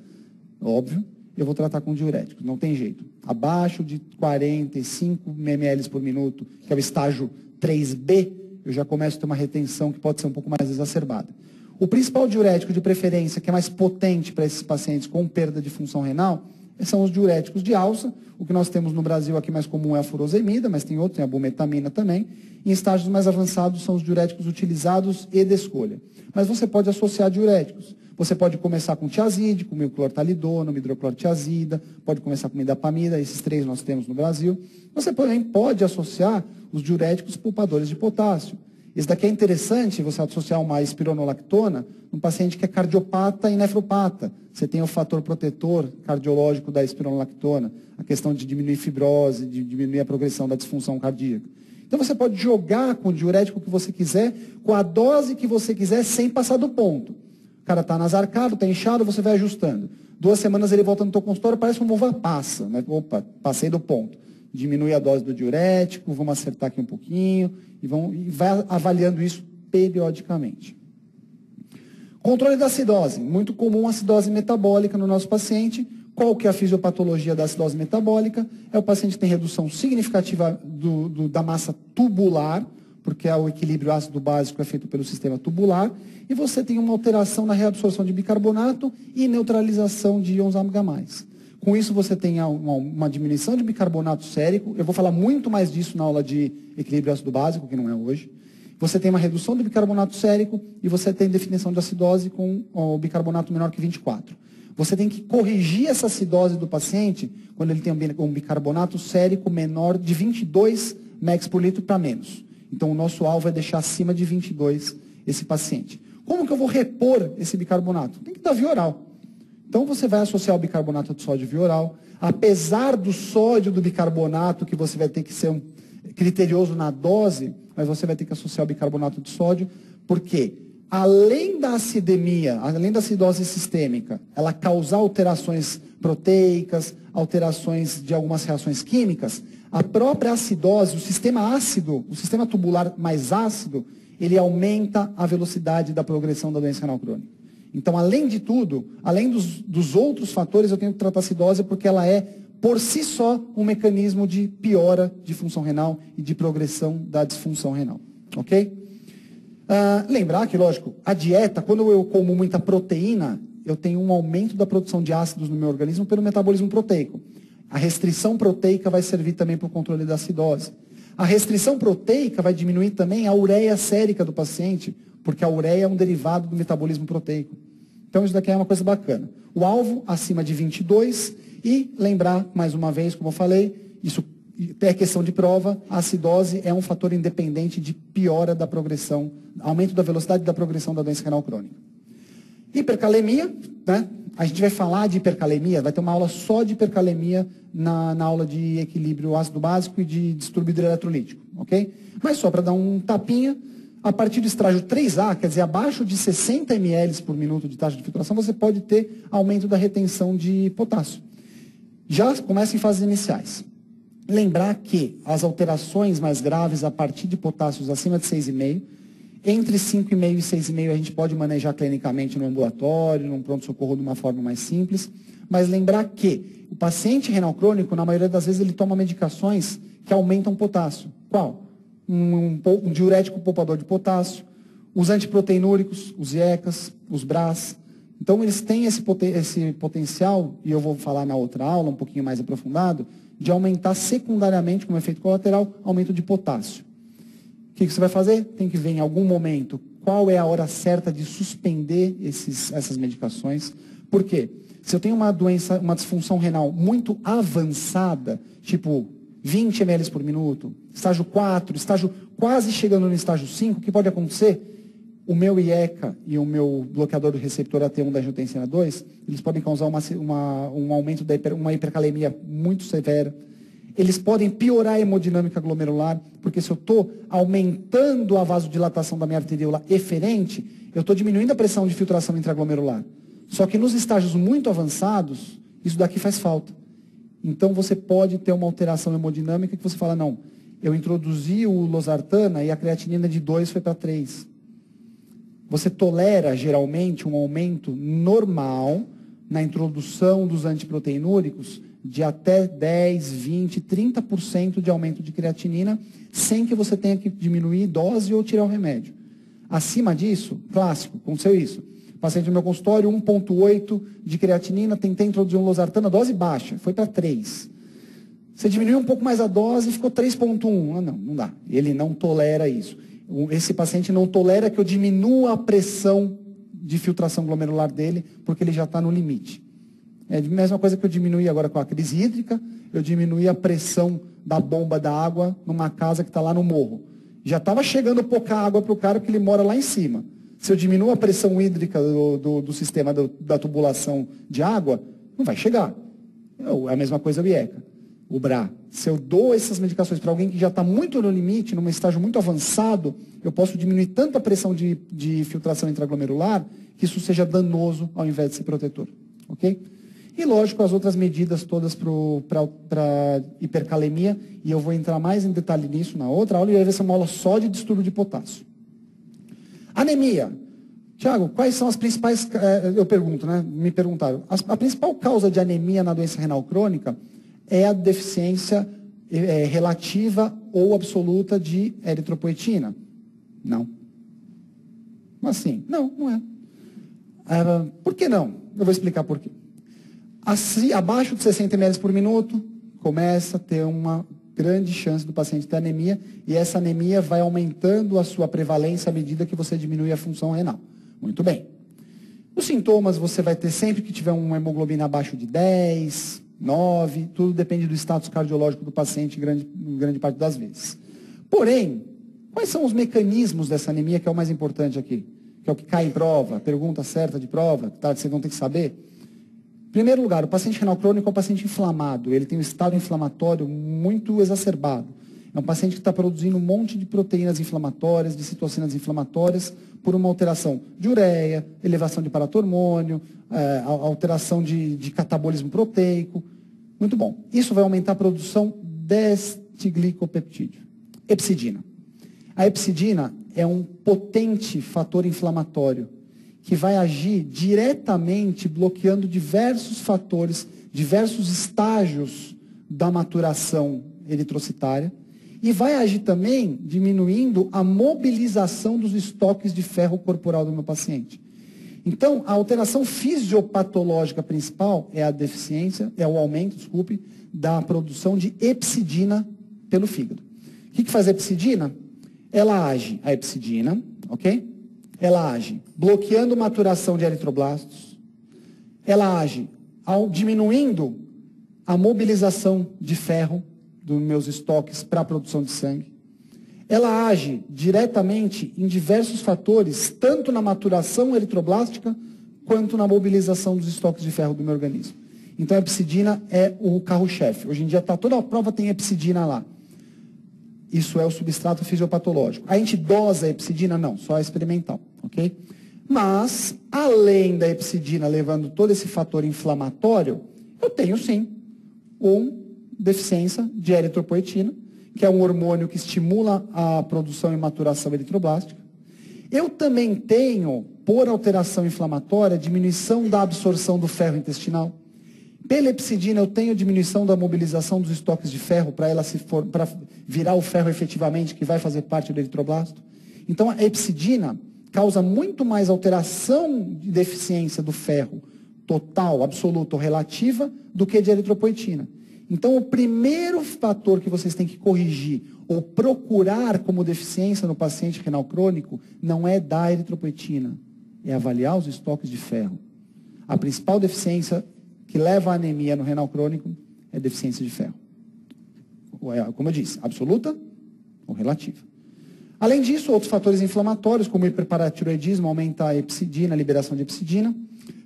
óbvio, eu vou tratar com diurético, não tem jeito. Abaixo de 45 ml por minuto, que é o estágio 3B, eu já começo a ter uma retenção que pode ser um pouco mais exacerbada. O principal diurético de preferência, que é mais potente para esses pacientes com perda de função renal, são os diuréticos de alça. O que nós temos no Brasil aqui mais comum é a furosemida, mas tem outro, tem a bumetamina também. Em estágios mais avançados são os diuréticos utilizados e de escolha. Mas você pode associar diuréticos. Você pode começar com tiazide, com milclortalidona, hidroclorotiazida, pode começar com midapamida, esses 3 nós temos no Brasil. Você, porém, pode associar os diuréticos poupadores de potássio. Esse daqui é interessante, você associar uma espironolactona num paciente que é cardiopata e nefropata. Você tem o fator protetor cardiológico da espironolactona, a questão de diminuir fibrose, de diminuir a progressão da disfunção cardíaca. Então você pode jogar com o diurético que você quiser, com a dose que você quiser, sem passar do ponto. O cara está nasarcado, está inchado, você vai ajustando. 2 semanas ele volta no teu consultório, parece uma uva passa. Né? Opa, passei do ponto. Diminui a dose do diurético, vamos acertar aqui um pouquinho, e vai avaliando isso periodicamente. Controle da acidose. Muito comum a acidose metabólica no nosso paciente. Qual que é a fisiopatologia da acidose metabólica? É o paciente que tem redução significativa da massa tubular, porque o equilíbrio ácido básico é feito pelo sistema tubular, e você tem uma alteração na reabsorção de bicarbonato e neutralização de íons ômega+. Com isso você tem uma diminuição de bicarbonato sérico, eu vou falar muito mais disso na aula de equilíbrio ácido básico, que não é hoje. Você tem uma redução do bicarbonato sérico e você tem definição de acidose com o bicarbonato menor que 24. Você tem que corrigir essa acidose do paciente quando ele tem um bicarbonato sérico menor de 22 mEq por litro para menos. Então, o nosso alvo é deixar acima de 22 esse paciente. Como que eu vou repor esse bicarbonato? Tem que dar via oral. Então, você vai associar o bicarbonato de sódio via oral. Apesar do sódio do bicarbonato, que você vai ter que ser criterioso na dose, mas você vai ter que associar o bicarbonato de sódio, porque além da acidemia, além da acidose sistêmica, ela causar alterações proteicas, alterações de algumas reações químicas, a própria acidose, o sistema ácido, o sistema tubular mais ácido, ele aumenta a velocidade da progressão da doença renal crônica. Então, além de tudo, além dos outros fatores, eu tenho que tratar a acidose porque ela é, por si só, um mecanismo de piora de função renal e de progressão da disfunção renal. Ok? Lembrar que, lógico, a dieta, quando eu como muita proteína, eu tenho um aumento da produção de ácidos no meu organismo pelo metabolismo proteico. A restrição proteica vai servir também para o controle da acidose. A restrição proteica vai diminuir também a ureia sérica do paciente, porque a ureia é um derivado do metabolismo proteico. Então, isso daqui é uma coisa bacana. O alvo, acima de 22, e lembrar, mais uma vez, como eu falei, isso é questão de prova, a acidose é um fator independente de piora da progressão, aumento da velocidade da progressão da doença renal crônica. Hipercalemia, né? A gente vai falar de hipercalemia, vai ter uma aula só de hipercalemia na aula de equilíbrio ácido básico e de distúrbio hidroeletrolítico, ok? Mas só para dar um tapinha, a partir do estágio 3A, quer dizer, abaixo de 60 ml por minuto de taxa de filtração, você pode ter aumento da retenção de potássio. Já começa em fases iniciais. Lembrar que as alterações mais graves a partir de potássios acima de 6,5, Entre 5,5 e 6,5 a gente pode manejar clinicamente no ambulatório, num pronto-socorro de uma forma mais simples. Mas lembrar que o paciente renal crônico, na maioria das vezes, ele toma medicações que aumentam o potássio. Qual? Um diurético poupador de potássio, os antiproteinúricos, os IECAs, os BRAs. Então, eles têm esse potencial, e eu vou falar na outra aula, um pouquinho mais aprofundado, de aumentar secundariamente, como efeito colateral, aumento de potássio. O que você vai fazer? Tem que ver em algum momento qual é a hora certa de suspender essas medicações. Por quê? Se eu tenho uma doença, uma disfunção renal muito avançada, tipo 20 ml por minuto, estágio 4, estágio quase chegando no estágio 5, o que pode acontecer? O meu IECA e o meu bloqueador do receptor AT1 da angiotensina 2, eles podem causar um aumento uma hipercalemia muito severa. Eles podem piorar a hemodinâmica glomerular, porque se eu estou aumentando a vasodilatação da minha arteríola eferente, eu estou diminuindo a pressão de filtração intraglomerular. Só que nos estágios muito avançados, isso daqui faz falta. Então você pode ter uma alteração hemodinâmica que você fala, não, eu introduzi o losartana e a creatinina de 2 foi para 3. Você tolera, geralmente, um aumento normal na introdução dos antiproteinúricos de até 10, 20, 30% de aumento de creatinina, sem que você tenha que diminuir dose ou tirar o remédio. Acima disso, clássico, aconteceu isso. Paciente no meu consultório, 1,8 de creatinina, tentei introduzir um losartana, dose baixa, foi para 3. Você diminuiu um pouco mais a dose e ficou 3,1. Ah, não dá. Ele não tolera isso. Esse paciente não tolera que eu diminua a pressão de filtração glomerular dele, porque ele já está no limite. É a mesma coisa que eu diminuí agora com a crise hídrica, eu diminuí a pressão da bomba da água numa casa que está lá no morro. Já estava chegando pouca água para o cara, porque ele mora lá em cima. Se eu diminuo a pressão hídrica do sistema da tubulação de água, não vai chegar. É a mesma coisa o IECA, o BRA. Se eu dou essas medicações para alguém que já está muito no limite, num estágio muito avançado, eu posso diminuir tanto a pressão de filtração intraglomerular que isso seja danoso ao invés de ser protetor. Ok? E, lógico, as outras medidas todas para hipercalemia, e eu vou entrar mais em detalhe nisso na outra aula, e aí vai ser uma aula só de distúrbio de potássio. Anemia. Tiago, quais são as principais, eu pergunto, né? Me perguntaram. A principal causa de anemia na doença renal crônica é a deficiência relativa ou absoluta de eritropoetina? Não. Mas sim, não é. Por que não? Eu vou explicar por quê. Abaixo de 60 ml por minuto, começa a ter uma grande chance do paciente ter anemia, e essa anemia vai aumentando a sua prevalência à medida que você diminui a função renal. Muito bem. Os sintomas você vai ter sempre que tiver uma hemoglobina abaixo de 10, 9, tudo depende do status cardiológico do paciente, grande parte das vezes. Porém, quais são os mecanismos dessa anemia, que é o mais importante aqui? Que é o que cai em prova, pergunta certa de prova, tá, que vocês vão ter que saber. Em primeiro lugar, o paciente renal crônico é um paciente inflamado, ele tem um estado inflamatório muito exacerbado. É um paciente que está produzindo um monte de proteínas inflamatórias, de citocinas inflamatórias, por uma alteração de ureia, elevação de paratormônio, alteração de catabolismo proteico. Muito bom. Isso vai aumentar a produção deste glicopeptídeo, epsidina. A epsidina é um potente fator inflamatório que vai agir diretamente bloqueando diversos fatores, diversos estágios da maturação eritrocitária, e vai agir também diminuindo a mobilização dos estoques de ferro corporal do meu paciente. Então, a alteração fisiopatológica principal é a deficiência, é o aumento, da produção de epsidina pelo fígado. O que faz a epsidina? Ela age, a epsidina, ok? Ela age bloqueando maturação de eritroblastos, ela age diminuindo a mobilização de ferro dos meus estoques para a produção de sangue. Ela age diretamente em diversos fatores, tanto na maturação eritroblástica, quanto na mobilização dos estoques de ferro do meu organismo. Então, a epsidina é o carro-chefe. Hoje em dia, toda a prova tem epsidina lá. Isso é o substrato fisiopatológico. A gente dosa a epsidina? Não, só a experimental, ok? Mas, além da epsidina levando todo esse fator inflamatório, eu tenho sim deficiência de eritropoetina, que é um hormônio que estimula a produção e maturação eritroblástica. Eu também tenho, por alteração inflamatória, diminuição da absorção do ferro intestinal. Pela epsidina, eu tenho diminuição da mobilização dos estoques de ferro para virar o ferro efetivamente, que vai fazer parte do eritroblasto. Então, a epsidina causa muito mais alteração de deficiência do ferro total, absoluta ou relativa, do que de eritropoetina. Então, o primeiro fator que vocês têm que corrigir ou procurar como deficiência no paciente renal crônico não é da eritropoetina, é avaliar os estoques de ferro. A principal deficiência que leva à anemia no renal crônico é deficiência de ferro. Como eu disse, absoluta ou relativa. Além disso, outros fatores inflamatórios, como o hiperparatiroidismo, aumenta a epsidina, a liberação de epsidina.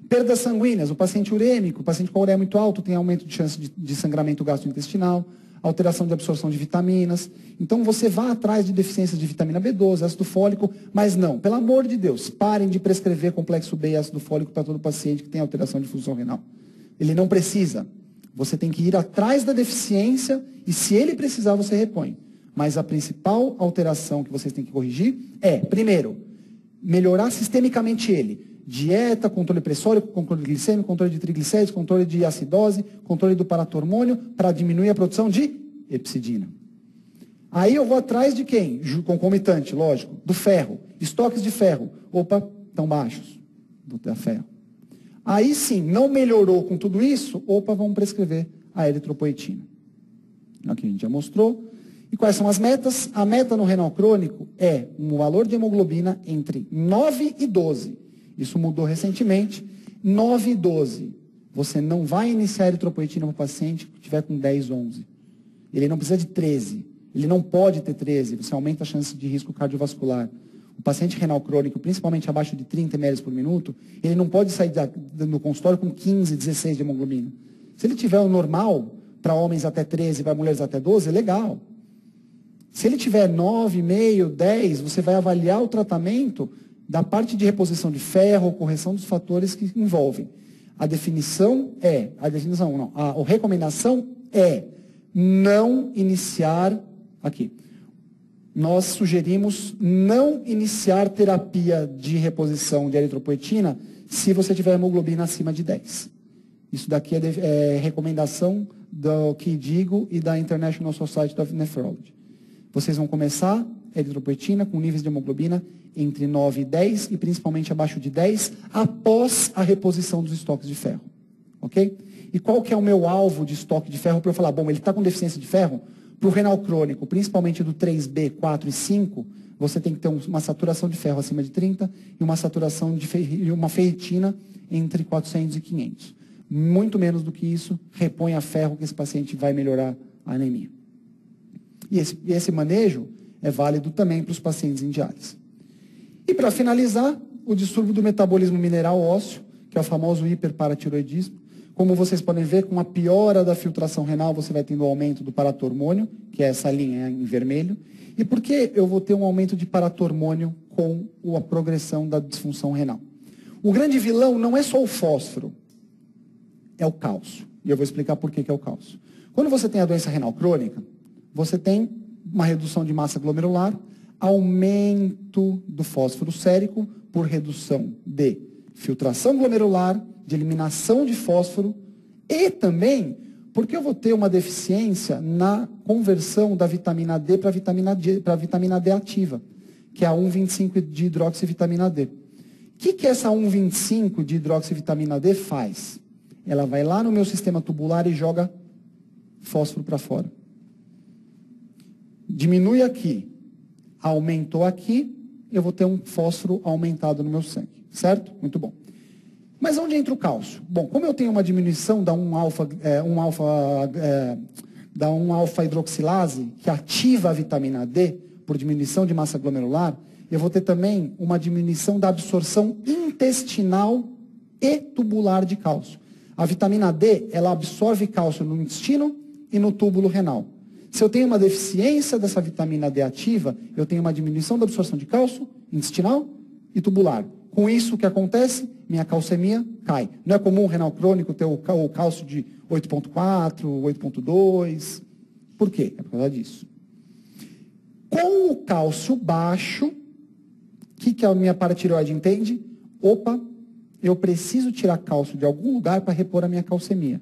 Perdas sanguíneas, o paciente urêmico, o paciente com a ureia muito alto, tem aumento de chance de sangramento gastrointestinal, alteração de absorção de vitaminas. Então, você vá atrás de deficiências de vitamina B12, ácido fólico, mas não, pelo amor de Deus, parem de prescrever complexo B e ácido fólico para todo paciente que tem alteração de função renal. Ele não precisa. Você tem que ir atrás da deficiência e, se ele precisar, você repõe. Mas a principal alteração que vocês têm que corrigir é, primeiro, melhorar sistemicamente ele. Dieta, controle pressórico, controle glicêmico, controle de triglicéridos, controle de acidose, controle do paratormônio, para diminuir a produção de epsidina. Aí eu vou atrás de quem? Concomitante, lógico, do ferro. Estoques de ferro. Opa, estão baixos do ferro. Aí sim, não melhorou com tudo isso, opa, vamos prescrever a eritropoetina. Aqui a gente já mostrou. E quais são as metas? A meta no renal crônico é um valor de hemoglobina entre 9 e 12. Isso mudou recentemente. 9 e 12. Você não vai iniciar eritropoetina para o paciente que tiver com 10, 11. Ele não precisa de 13. Ele não pode ter 13. Você aumenta a chance de risco cardiovascular. O paciente renal crônico, principalmente abaixo de 30 ml por minuto, ele não pode sair do consultório com 15, 16 de hemoglobina. Se ele tiver o normal, para homens até 13, para mulheres até 12, é legal. Se ele tiver 9,5, 10, você vai avaliar o tratamento da parte de reposição de ferro, correção dos fatores que envolvem. A recomendação é não iniciar, aqui, nós sugerimos não iniciar terapia de reposição de eritropoetina se você tiver hemoglobina acima de 10. Isso daqui é recomendação do KDIGO e da International Society of Nephrology. Vocês vão começar eritropoetina com níveis de hemoglobina entre 9 e 10 e principalmente abaixo de 10 após a reposição dos estoques de ferro. Ok? E qual que é o meu alvo de estoque de ferro para eu falar, bom, ele está com deficiência de ferro? Para o renal crônico, principalmente do 3B, 4 e 5, você tem que ter uma saturação de ferro acima de 30 e uma saturação de uma ferritina entre 400 e 500. Muito menos do que isso, repõe a ferro que esse paciente vai melhorar a anemia. E esse manejo é válido também para os pacientes em diálise. E para finalizar, o distúrbio do metabolismo mineral ósseo, que é o famoso hiperparatiroidismo. Como vocês podem ver, com a piora da filtração renal, você vai tendo o aumento do paratormônio, que é essa linha em vermelho. E por que eu vou ter um aumento de paratormônio com a progressão da disfunção renal? O grande vilão não é só o fósforo, é o cálcio. E eu vou explicar por que é o cálcio. Quando você tem a doença renal crônica, você tem uma redução de massa glomerular, aumento do fósforo sérico por redução de filtração glomerular, de eliminação de fósforo e também porque eu vou ter uma deficiência na conversão da vitamina D para a vitamina D ativa, que é a 1,25 de hidroxivitamina D. O que essa 1,25 de hidroxivitamina D faz? Ela vai lá no meu sistema tubular e joga fósforo para fora. Diminui aqui, aumentou aqui, eu vou ter um fósforo aumentado no meu sangue, certo? Muito bom. Mas onde entra o cálcio? Bom, como eu tenho uma diminuição da 1-alfa-hidroxilase, que ativa a vitamina D por diminuição de massa glomerular, eu vou ter também uma diminuição da absorção intestinal e tubular de cálcio. A vitamina D, ela absorve cálcio no intestino e no túbulo renal. Se eu tenho uma deficiência dessa vitamina D ativa, eu tenho uma diminuição da absorção de cálcio intestinal e tubular. Com isso, o que acontece? Minha calcemia cai. Não é comum o renal crônico ter o cálcio de 8,4, 8,2. Por quê? É por causa disso. Com o cálcio baixo, o que que a minha paratireoide entende? Opa, eu preciso tirar cálcio de algum lugar para repor a minha calcemia.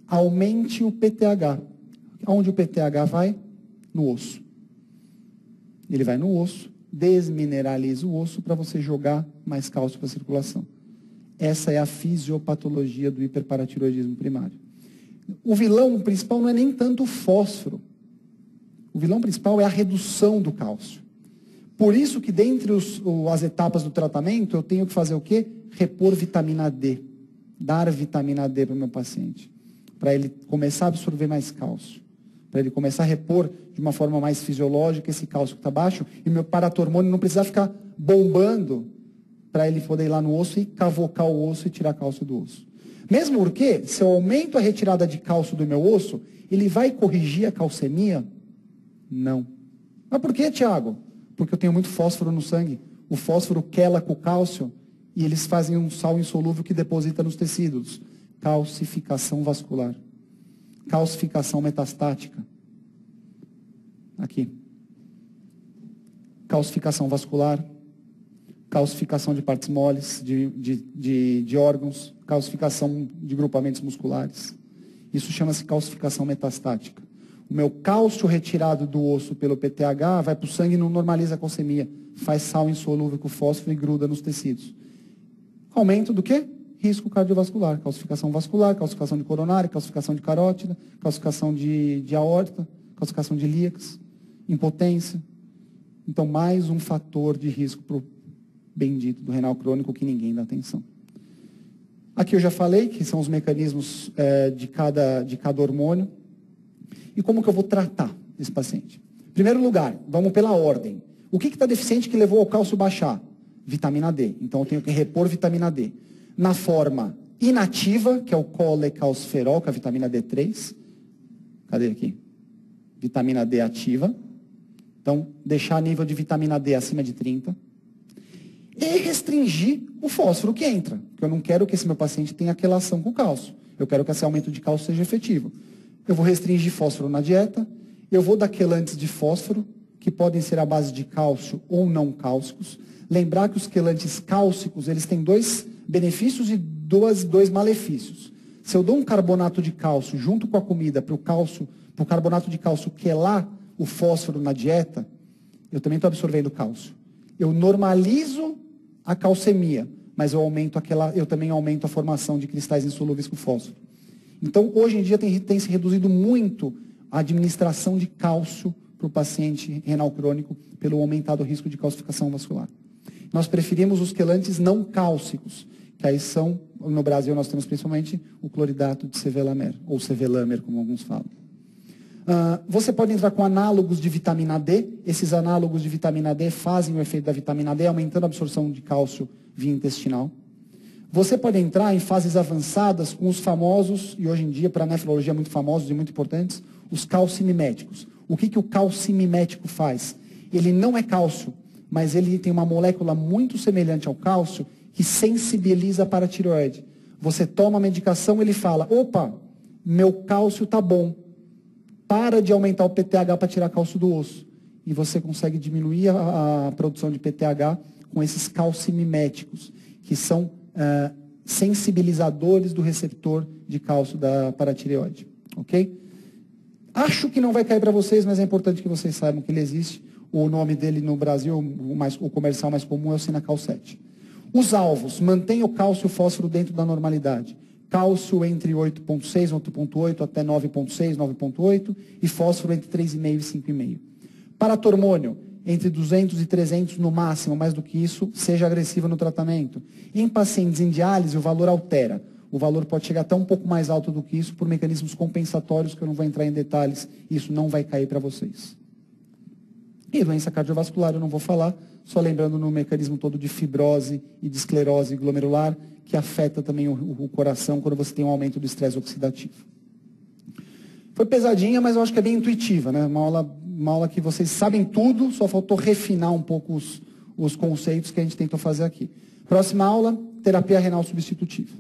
Aumente o PTH. Onde o PTH vai? No osso. Ele vai no osso, desmineraliza o osso para você jogar mais cálcio para a circulação. Essa é a fisiopatologia do hiperparatiroidismo primário. O vilão principal não é nem tanto o fósforo. O vilão principal é a redução do cálcio. Por isso que dentre as etapas do tratamento, eu tenho que fazer o quê? Repor vitamina D. Dar vitamina D para o meu paciente. Para ele começar a absorver mais cálcio. Para ele começar a repor de uma forma mais fisiológica esse cálcio que está baixo. E o meu paratormônio não precisar ficar bombando para ele poder ir lá no osso e cavocar o osso e tirar cálcio do osso. Mesmo porque, se eu aumento a retirada de cálcio do meu osso, ele vai corrigir a calcemia? Não. Mas por que, Tiago? Porque eu tenho muito fósforo no sangue. O fósforo quela com o cálcio e eles fazem um sal insolúvel que deposita nos tecidos. Calcificação vascular. Calcificação metastática. Aqui. Calcificação vascular. Calcificação de partes moles, de órgãos. Calcificação de grupamentos musculares. Isso chama-se calcificação metastática. O meu cálcio retirado do osso pelo PTH vai para o sangue e não normaliza a calcemia. Faz sal insolúvel com fósforo e gruda nos tecidos. Aumento do quê? Risco cardiovascular. Calcificação vascular, calcificação de coronária, calcificação de carótida, calcificação de aorta, calcificação de ilíacos, impotência. Então, mais um fator de risco para o bendito do renal crônico que ninguém dá atenção. Aqui eu já falei que são os mecanismos de cada hormônio. E como que eu vou tratar esse paciente? Em primeiro lugar, vamos pela ordem. O que está deficiente que levou ao cálcio baixar? Vitamina D. Então, eu tenho que repor vitamina D. Na forma inativa, que é o colecalciferol, que é a vitamina D3. Cadê aqui? Vitamina D ativa. Então, deixar nível de vitamina D acima de 30. E restringir o fósforo que entra. Porque eu não quero que esse meu paciente tenha quelação com o cálcio. Eu quero que esse aumento de cálcio seja efetivo. Eu vou restringir fósforo na dieta. Eu vou dar quelantes de fósforo, que podem ser à base de cálcio ou não cálcicos. Lembrar que os quelantes cálcicos, eles têm dois benefícios e dois malefícios. Se eu dou um carbonato de cálcio junto com a comida para o carbonato de cálcio quelar o fósforo na dieta, eu também estou absorvendo cálcio. Eu normalizo a calcemia, mas eu também aumento a formação de cristais insolúveis com fósforo. Então, hoje em dia tem se reduzido muito a administração de cálcio para o paciente renal crônico pelo aumentado risco de calcificação vascular. Nós preferimos os quelantes não cálcicos, que aí são, no Brasil nós temos principalmente o cloridato de sevelamer, ou sevelamer, como alguns falam. Você pode entrar com análogos de vitamina D. Esses análogos de vitamina D fazem o efeito da vitamina D, aumentando a absorção de cálcio via intestinal. Você pode entrar em fases avançadas com os famosos, e hoje em dia para a nefrologia muito famosos e muito importantes, os calcimiméticos. O que o calcimimético faz? Ele não é cálcio, mas ele tem uma molécula muito semelhante ao cálcio que sensibiliza a paratireoide. Você toma a medicação, ele fala, opa, meu cálcio está bom. Para de aumentar o PTH para tirar cálcio do osso. E você consegue diminuir a produção de PTH com esses calcimiméticos, que são sensibilizadores do receptor de cálcio da paratireoide. Ok? Acho que não vai cair para vocês, mas é importante que vocês saibam que ele existe. O nome dele no Brasil, o comercial mais comum é o Sinacal 7. Os alvos, mantém o cálcio e o fósforo dentro da normalidade. Cálcio entre 8,6, 8,8 até 9,6, 9,8 e fósforo entre 3,5 e 5,5. Paratormônio, entre 200 e 300 no máximo, mais do que isso, seja agressivo no tratamento. Em pacientes em diálise, o valor altera. O valor pode chegar até um pouco mais alto do que isso por mecanismos compensatórios, que eu não vou entrar em detalhes, isso não vai cair para vocês. E doença cardiovascular eu não vou falar, só lembrando no mecanismo todo de fibrose e de esclerose glomerular, que afeta também o coração quando você tem um aumento do estresse oxidativo. Foi pesadinha, mas eu acho que é bem intuitiva, né? Uma aula que vocês sabem tudo, só faltou refinar um pouco os conceitos que a gente tentou fazer aqui. Próxima aula, terapia renal substitutiva.